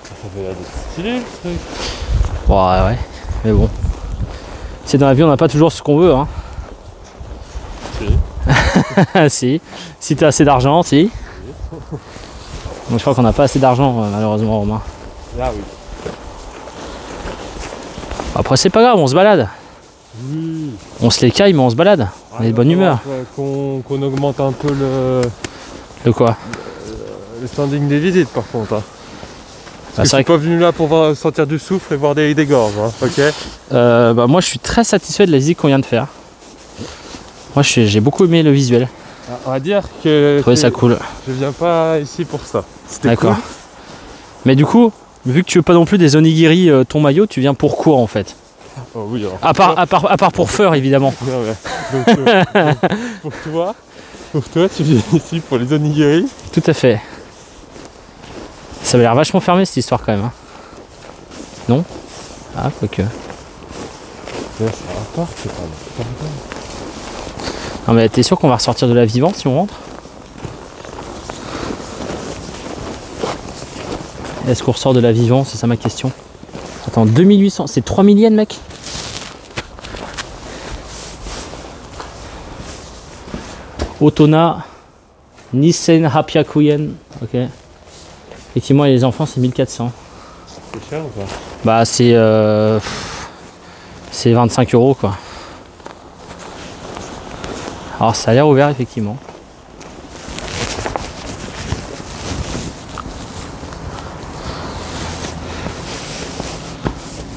Ça fait l'air d'être stylé le truc. Ouais, mais bon. C'est dans la vie, on n'a pas toujours ce qu'on veut. Hein. Si. Si t'as assez d'argent, si. Donc je crois qu'on n'a pas assez d'argent, malheureusement, Romain. Là, oui. Après, c'est pas grave, on se balade. Oui. On se les caille, mais on se balade. On est de bonne humeur. Qu'on augmente un peu De quoi? le standing des visites, par contre. Hein. Bah, Je suis pas venu là pour sortir du souffle et voir des gorges, hein, ok? Bah, moi, je suis très satisfait de la visite qu'on vient de faire. Moi, j'ai beaucoup aimé le visuel. On va dire que Je trouvais ça cool. je viens pas ici pour ça. C'était D'accord. cool. Mais du coup, vu que tu veux pas non plus des onigiri ton maillot, tu viens pour quoi en fait? Oh oui, alors. À part pour Feur, évidemment. Non, ouais. Donc, pour toi, tu viens ici pour les onigiri. Tout à fait. Ça m'a l'air vachement fermé cette histoire quand même. Hein. Non? Ah, quoique. Là, c'est un parc, c'est pas mal. Non mais t'es sûr qu'on va ressortir de la vivante si on rentre? Est-ce qu'on ressort de la vivante? C'est ça ma question. Attends, 2800, c'est 3000 yens mec? Otona Nissen Hapyakuyen. Ok. Effectivement, les enfants c'est 1400. C'est cher ou pas? Bah c'est 25 € quoi. Alors ça a l'air ouvert effectivement.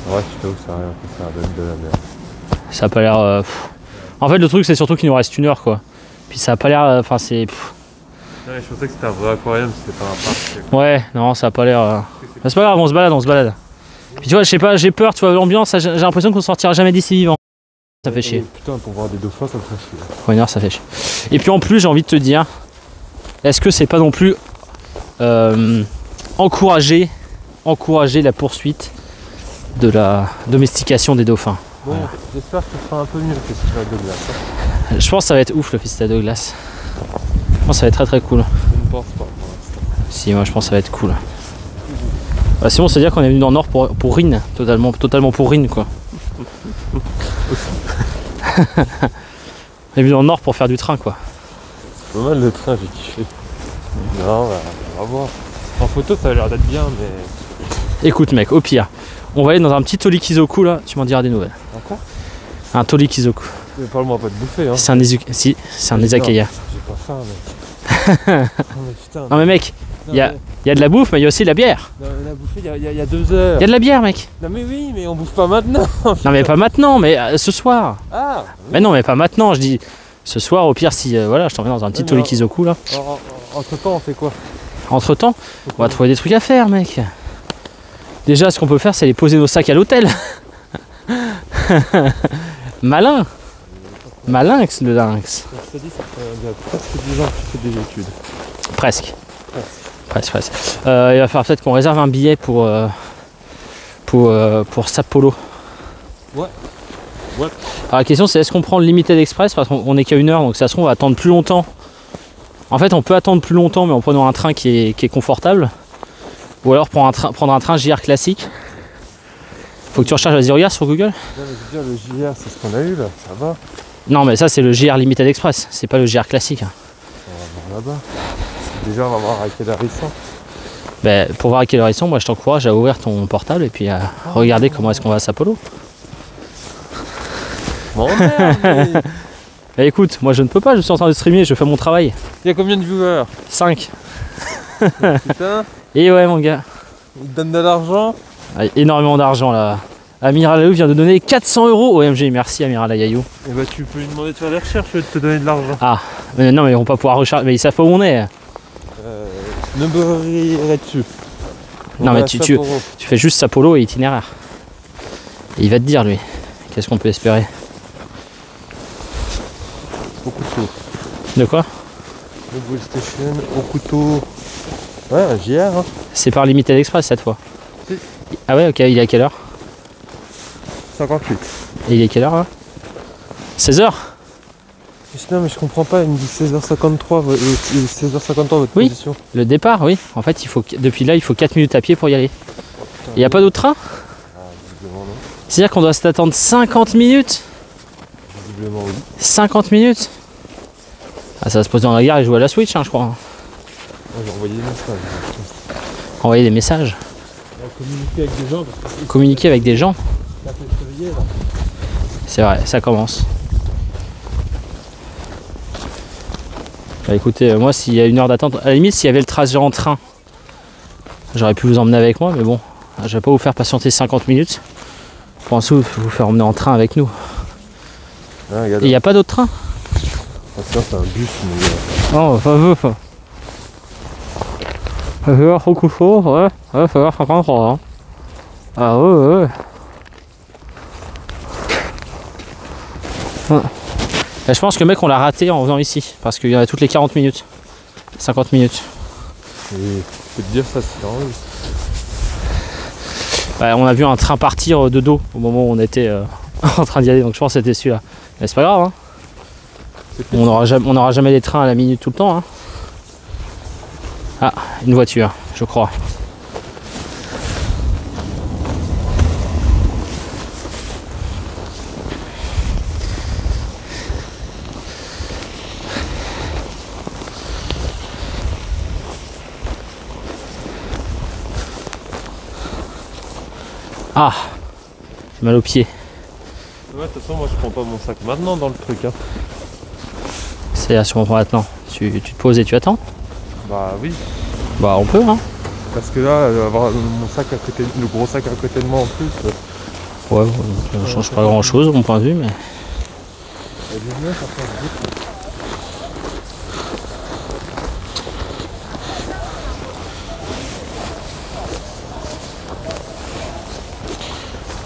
Ouais, je t'avoue que ça a rien fait, ça donne de la merde. Ça a pas l'air. En fait, le truc c'est surtout qu'il nous reste 1 heure quoi. Puis ça a pas l'air. Enfin c'est. Ouais, je pensais que c'était un vrai aquarium, c'était pas un parc. Ouais, non, ça a pas l'air. Bah, c'est pas grave, on se balade. Puis tu vois, je sais pas, j'ai peur, tu vois, l'ambiance, j'ai l'impression qu'on sortira jamais d'ici vivant. Ça fait chier. Putain, pour voir des dauphins, ça me fait chier. Pour 1 heure, ça fait chier. Et puis en plus, j'ai envie de te dire, est-ce que c'est pas non plus encourager la poursuite de la domestication des dauphins? Bon, Voilà. j'espère que ce sera un peu mieux que le festival de glace. Hein. Je pense que ça va être ouf le festival de glace. Je pense que ça va être très très cool. Je ne pense pas pour l'instant. Si, moi je pense que ça va être cool. Bah, sinon, c'est-à-dire qu'on est venu dans le Nord pour Rin, totalement pour Rin quoi. On est venu dans le Nord pour faire du train quoi. C'est pas mal le train, j'ai kiffé. Non, on va voir. En photo, ça a l'air d'être bien, mais. Écoute mec, au pire, on va aller dans un petit Tolikizoku là, tu m'en diras des nouvelles. Encore? Un Tolikizoku. Mais parle-moi pas de bouffer, hein. C'est un izakaya. J'ai pas faim, mec. Oh, mais putain. Non mais mec, Non, il y a de la bouffe, mais il y a aussi de la bière. Non, on a bouffé il y a 2 heures. Il y a de la bière mec. Non, mais oui, mais on bouffe pas maintenant. Non mais pas maintenant, mais ce soir. Ah! Mais non mais pas maintenant, je dis ce soir au pire si voilà, je t'emmène dans un petit Ouais, Tolikizoku là. Entre temps, on fait quoi? Entre temps, on va trouver des trucs à faire mec. Déjà ce qu'on peut faire c'est aller poser nos sacs à l'hôtel. Malin. Malinx le lynx. Je te dis, ça fait presque 10 ans que tu fais des études. Presque. Il va falloir peut-être qu'on réserve un billet pour Sapporo. Ouais. Alors la question c'est est-ce qu'on prend le Limited Express parce qu'on est qu'à 1 heure donc ça se trouve on va attendre plus longtemps. En fait on peut attendre plus longtemps mais en prenant un train qui est confortable. Ou alors prendre un train JR classique. Faut que tu recherches, vas-y regarde sur Google. Non, mais je veux dire, le JR, c'est ce qu'on a eu là, ça va. Non mais ça c'est le JR Limited Express, c'est pas le JR classique. On va voir là-bas. Déjà, on va voir à quelle heure ils sont. Ben, pour voir à quelle heure ils sont, moi je t'encourage à ouvrir ton portable et puis à regarder comment est-ce qu'on va à Sapporo. Bon, merde, mais... Bah écoute, moi je ne peux pas, je suis en train de streamer, je fais mon travail. Il y a combien de viewers? 5. Putain, Et ouais mon gars, ils te donnent de l'argent? ah, énormément d'argent là. Amiral Ayou vient de donner 400 € OMG, merci Amiral Ayou. Et bah tu peux lui demander de faire des recherches et de te donner de l'argent. Ah, mais non mais ils vont pas pouvoir recharger, mais ils savent pas où on est. Ne me rierai dessus. Non, mais tu fais juste Sapporo et itinéraire. Et il va te dire lui, qu'est-ce qu'on peut espérer. Au couteau. De quoi? Nobuo Station, au couteau. Ouais, un JR. Hein. C'est par Limited Express cette fois. Si. Ah ouais, ok, il est à quelle heure? 58. Et il est quelle heure là? 16h? Non, mais je comprends pas, il me dit 16h53, 16h53 votre Oui. position. Le départ, oui. En fait, depuis là, il faut 4 minutes à pied pour y aller. Il n'y a pas d'autre train? Ah, visiblement non. C'est-à-dire qu'on doit s'attendre 50 minutes? Visiblement oui. 50 minutes? Ah, ça va se poser dans la gare et jouer à la Switch, hein, je crois. J'ai envoyé des messages. Envoyer des messages. Communiquer avec des gens. Communiquer avec des gens. Ça fait se réveiller là. C'est vrai, ça commence. Bah écoutez, moi s'il y a 1 heure d'attente, à la limite s'il y avait le trajet en train, j'aurais pu vous emmener avec moi, mais bon, je vais pas vous faire patienter 50 minutes pour ensuite vous faire emmener en train avec nous. Ah, regarde. Et il n'y a pas d'autre train? Ah, c'est un bus, mais. Oh, ça veut pas. Ça veut faire beaucoup chaud, ouais, ça va faire 53. Hein. Ah ouais. Et je pense que le mec on l'a raté en venant ici, parce qu'il y en a toutes les 40 minutes, 50 minutes. Et je peux te dire ça, c'est normal. Bah, on a vu un train partir de dos au moment où on était en train d'y aller, donc je pense que c'était celui-là. Mais c'est pas grave, hein. On n'aura jamais des trains à la minute tout le temps. Hein. Ah, une voiture, je crois. Ah, j'ai mal aux pieds. Ouais, de toute façon, moi je prends pas mon sac maintenant dans le truc. Hein. C'est sûrement pas maintenant. Tu te poses et tu attends? Bah oui. Bah on peut, hein. Parce que là, avoir mon sac à côté, le gros sac à côté de moi en plus. Ouais, ça ne change pas grand chose de mon point de vue, mais.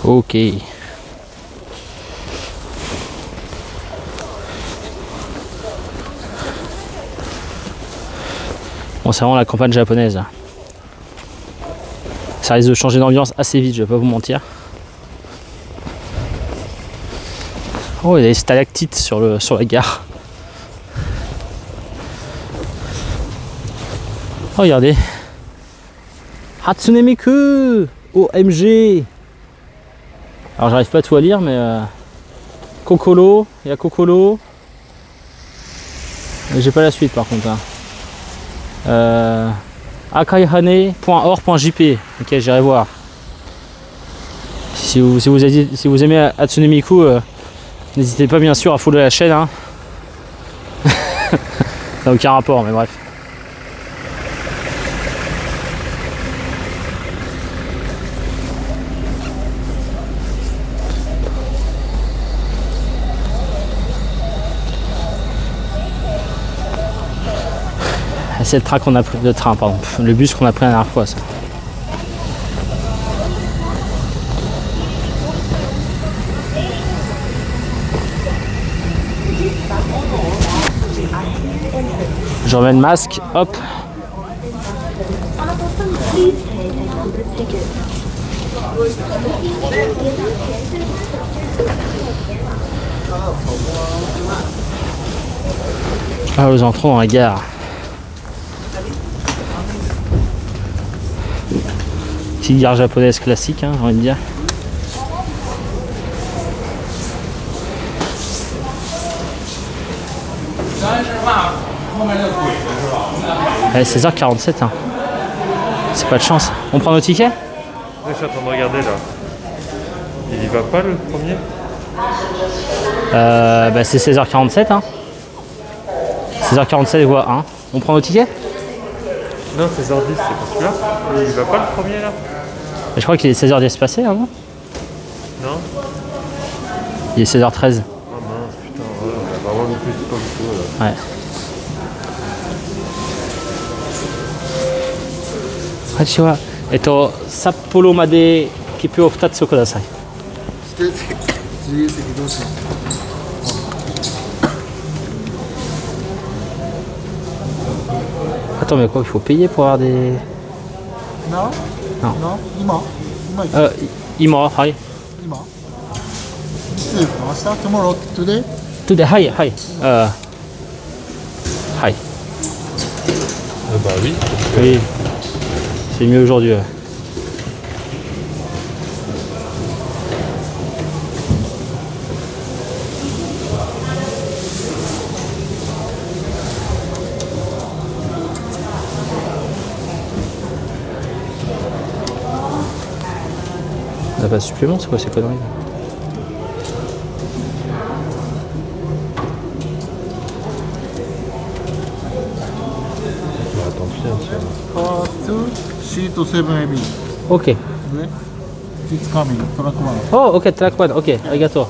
Ok. Bon, c'est vraiment la campagne japonaise. Là. Ça risque de changer d'ambiance assez vite, je vais pas vous mentir. Oh, il y a des stalactites sur la gare. Oh, regardez. Hatsune Miku OMG. Alors j'arrive pas à tout à lire, mais Kokolo, il y a Kokolo. J'ai pas la suite par contre. Hein. akaihane.or.jp. Ok, j'irai voir. Si vous aimez Hatsune Miku, n'hésitez pas bien sûr à follow la chaîne. Hein. Ça n'a aucun rapport, mais bref. C'est le train qu'on a pris, le bus qu'on a pris la dernière fois, ça. Je remets le masque, hop. Ah, nous entrons dans la gare. Petite gare japonaise classique, hein, j'ai envie de dire. Allez, 16h47, hein. C'est pas de chance. On prend nos tickets? Je suis en train de regarder là. Il y va pas le premier? Bah c'est 16h47, hein. 16h47 voie 1. On prend nos tickets? Non, 16h10, c'est pas celui-là. Il va pas le premier là? Je crois qu'il est 16h10 passé avant. Non? Il est 16h13. Oh mince, putain, ouais, on a vraiment loupé tout comme ça là. Ouais. Konnichiwa. Sapporo made kipu o 2つください。Attends, mais quoi, il faut payer pour avoir des... Non. Non. Non. Ima, hi. Tomorrow, today. Today, hi, hi. Hi. Bah oui. Oui. C'est mieux aujourd'hui. Ouais. T'as pas de supplément, c'est quoi ces conneries? Sheet 7AB. Ok. It's coming. Track 1. Oh, ok, track one, ok, arigato.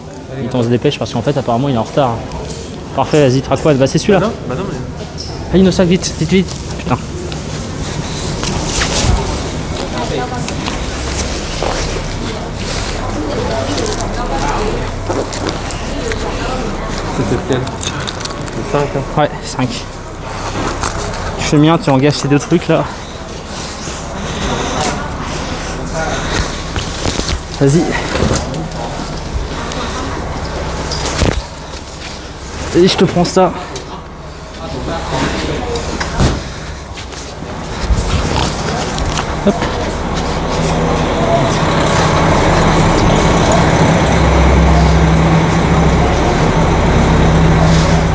On se dépêche parce qu'en fait, apparemment, il est en retard. Parfait, vas-y, track one, bah c'est celui-là. Bah non, mais. Allez, nos sacs, vite, vite, vite. Putain. C'était lequel? Le 5, hein. Ouais, 5. Je fais mien, tu engages ces deux trucs là. Vas-y. Et je te prends ça. Hop.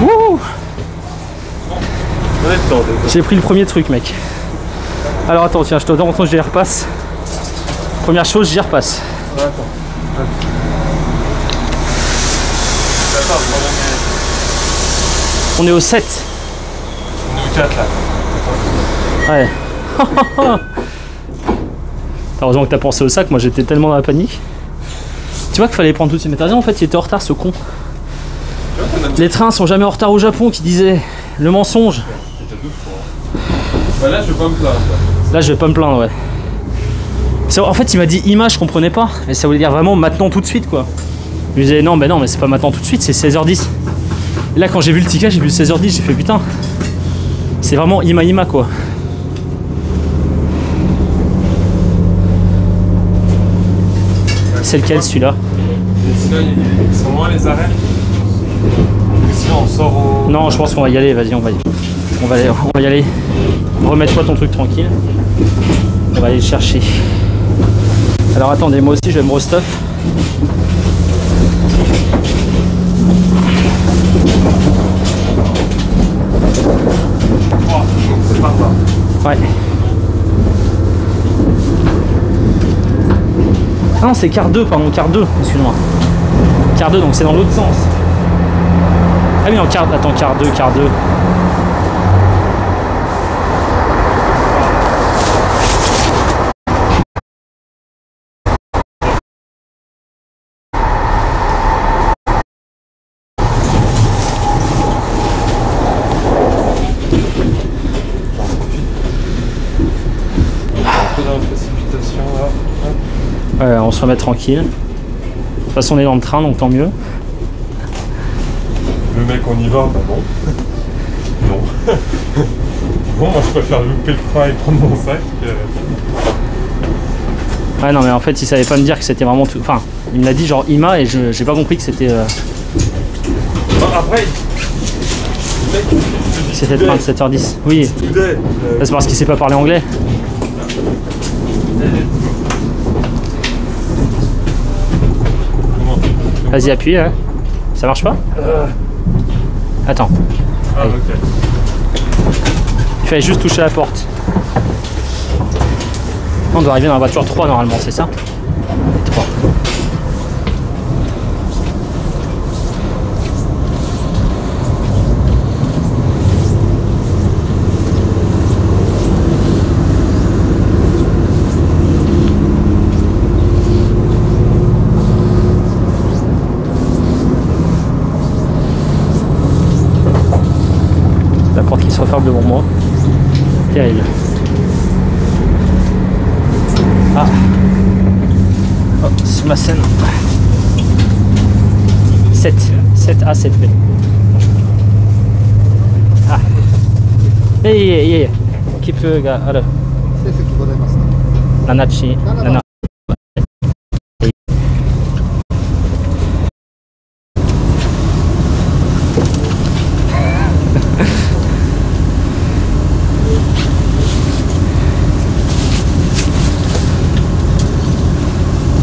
Wouh. J'ai pris le premier truc, mec. Alors attends, tiens, je te donne, j'y repasse. Première chose, j'y repasse. On est au 7. On est au 4 là. Ouais. Heureusement que t'as pensé au sac, moi j'étais tellement dans la panique. Tu vois qu'il fallait prendre tout de suite. Mais t'as raison, en fait, il était en retard ce con. Les trains sont jamais en retard au Japon, qui disait le mensonge. Bah là, je vais pas me plaindre. Là, je vais pas me plaindre, ouais. En fait, il m'a dit image, je comprenais pas. Mais ça voulait dire vraiment maintenant tout de suite, quoi. Je lui disais non, mais c'est pas maintenant tout de suite, c'est 16h10. Et là, quand j'ai vu le ticket, j'ai vu 16h10, j'ai fait putain. C'est vraiment ima, quoi. C'est lequel celui-là? Sinon, ils sont loin les arrêts. Sinon, on sort au. Non, je pense qu'on va y aller, vas-y, on va y aller. Remets-toi ton truc tranquille. On va aller le chercher. Alors attendez, moi aussi je vais me restuff. Oh, c'est par là. Ouais. Ah non, c'est quart 2, pardon, quart 2, excuse-moi. Quart 2, donc c'est dans l'autre sens. Ah oui, non, attends, quart 2. On se remet tranquille. De toute façon, on est dans le train, donc tant mieux. Le mec, on y va? Bah non. Non. Bon, moi je préfère louper le train et prendre mon sac. Ouais, non, mais en fait, il savait pas me dire que c'était vraiment tout. Enfin, il m'a dit genre Ima et j'ai pas compris que c'était. Après, c'était 37h10. Oui. C'est parce qu'il sait pas parler anglais. Vas-y, appuie, hein. Ça marche pas? Attends. Ah, ok. Il fallait juste toucher la porte. On doit arriver dans la voiture 3 normalement, c'est ça? 3. La porte qui se referme devant moi. Terrible. Ah. Oh, sur ma scène. 7. 7A, 7B. Ah. Hey. Keep ga aru. Nanachi. Nana.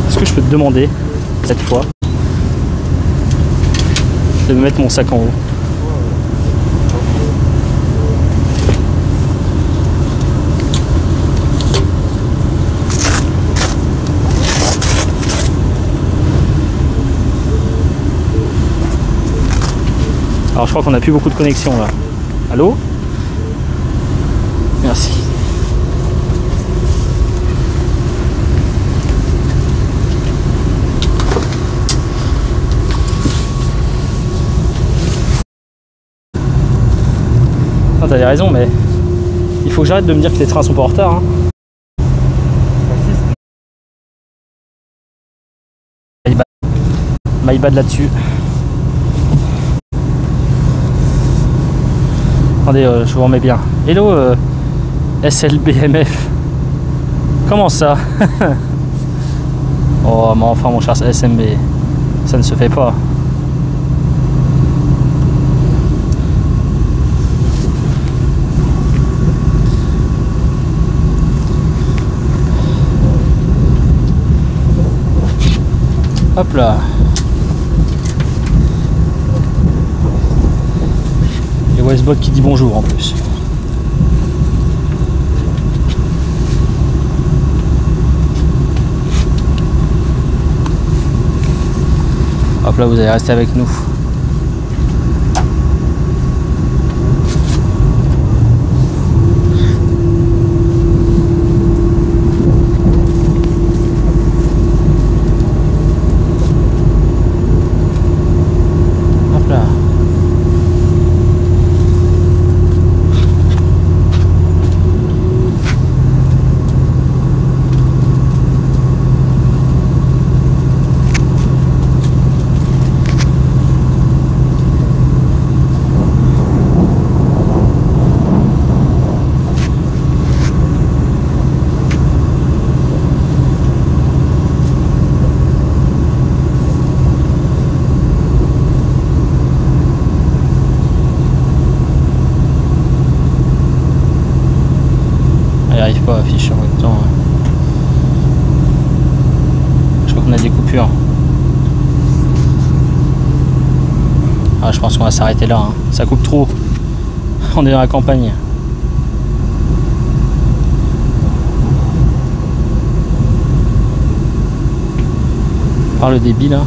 Est-ce que je peux te demander, cette fois, de me mettre mon sac en haut? Alors je crois qu'on n'a plus beaucoup de connexion là. Allô? Merci. Ah, t'avais raison, mais il faut que j'arrête de me dire que les trains sont pas en retard. Hein. My bad là-dessus. Attendez, je vous remets bien. Hello SLBMF. Comment ça? Oh, mais enfin mon cher SMB, ça ne se fait pas. Hop là. Et Westbot qui dit bonjour en plus. Hop là, vous allez rester avec nous. Hop là. Elle arrive pas à afficher en même temps. Je crois qu'on a des coupures. Ah, je pense qu'on va s'arrêter là. Hein. Ça coupe trop. On est dans la campagne. Par le débit là.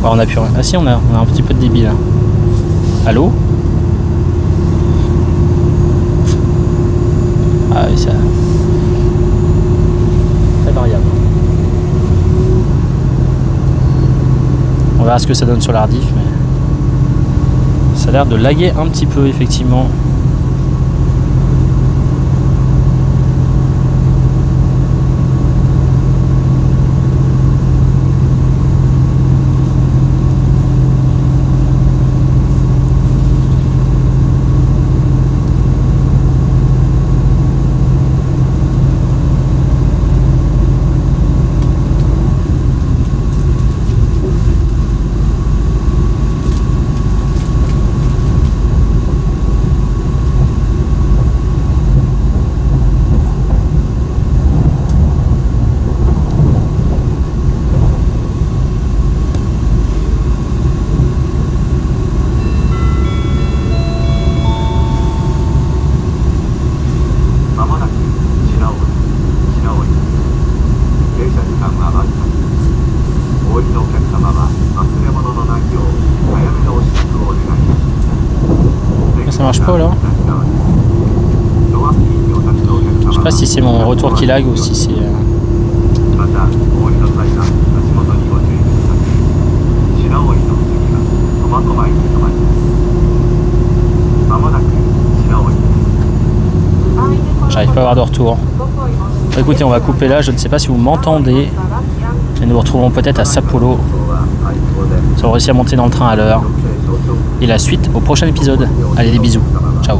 On a plus rien. Ah si, on a un petit peu de débit là. Allô? Ah oui, ça. Très variable. On verra ce que ça donne sur l'Ardif, mais ça a l'air de laguer un petit peu effectivement. Ça marche pas là. Je sais pas si c'est mon retour qui lag ou si c'est... J'arrive pas à avoir de retour. Écoutez, on va couper là, je ne sais pas si vous m'entendez. Et nous nous retrouvons peut-être à Sapporo. Si on réussit à monter dans le train à l'heure. Et la suite au prochain épisode. Allez, des bisous. Ciao.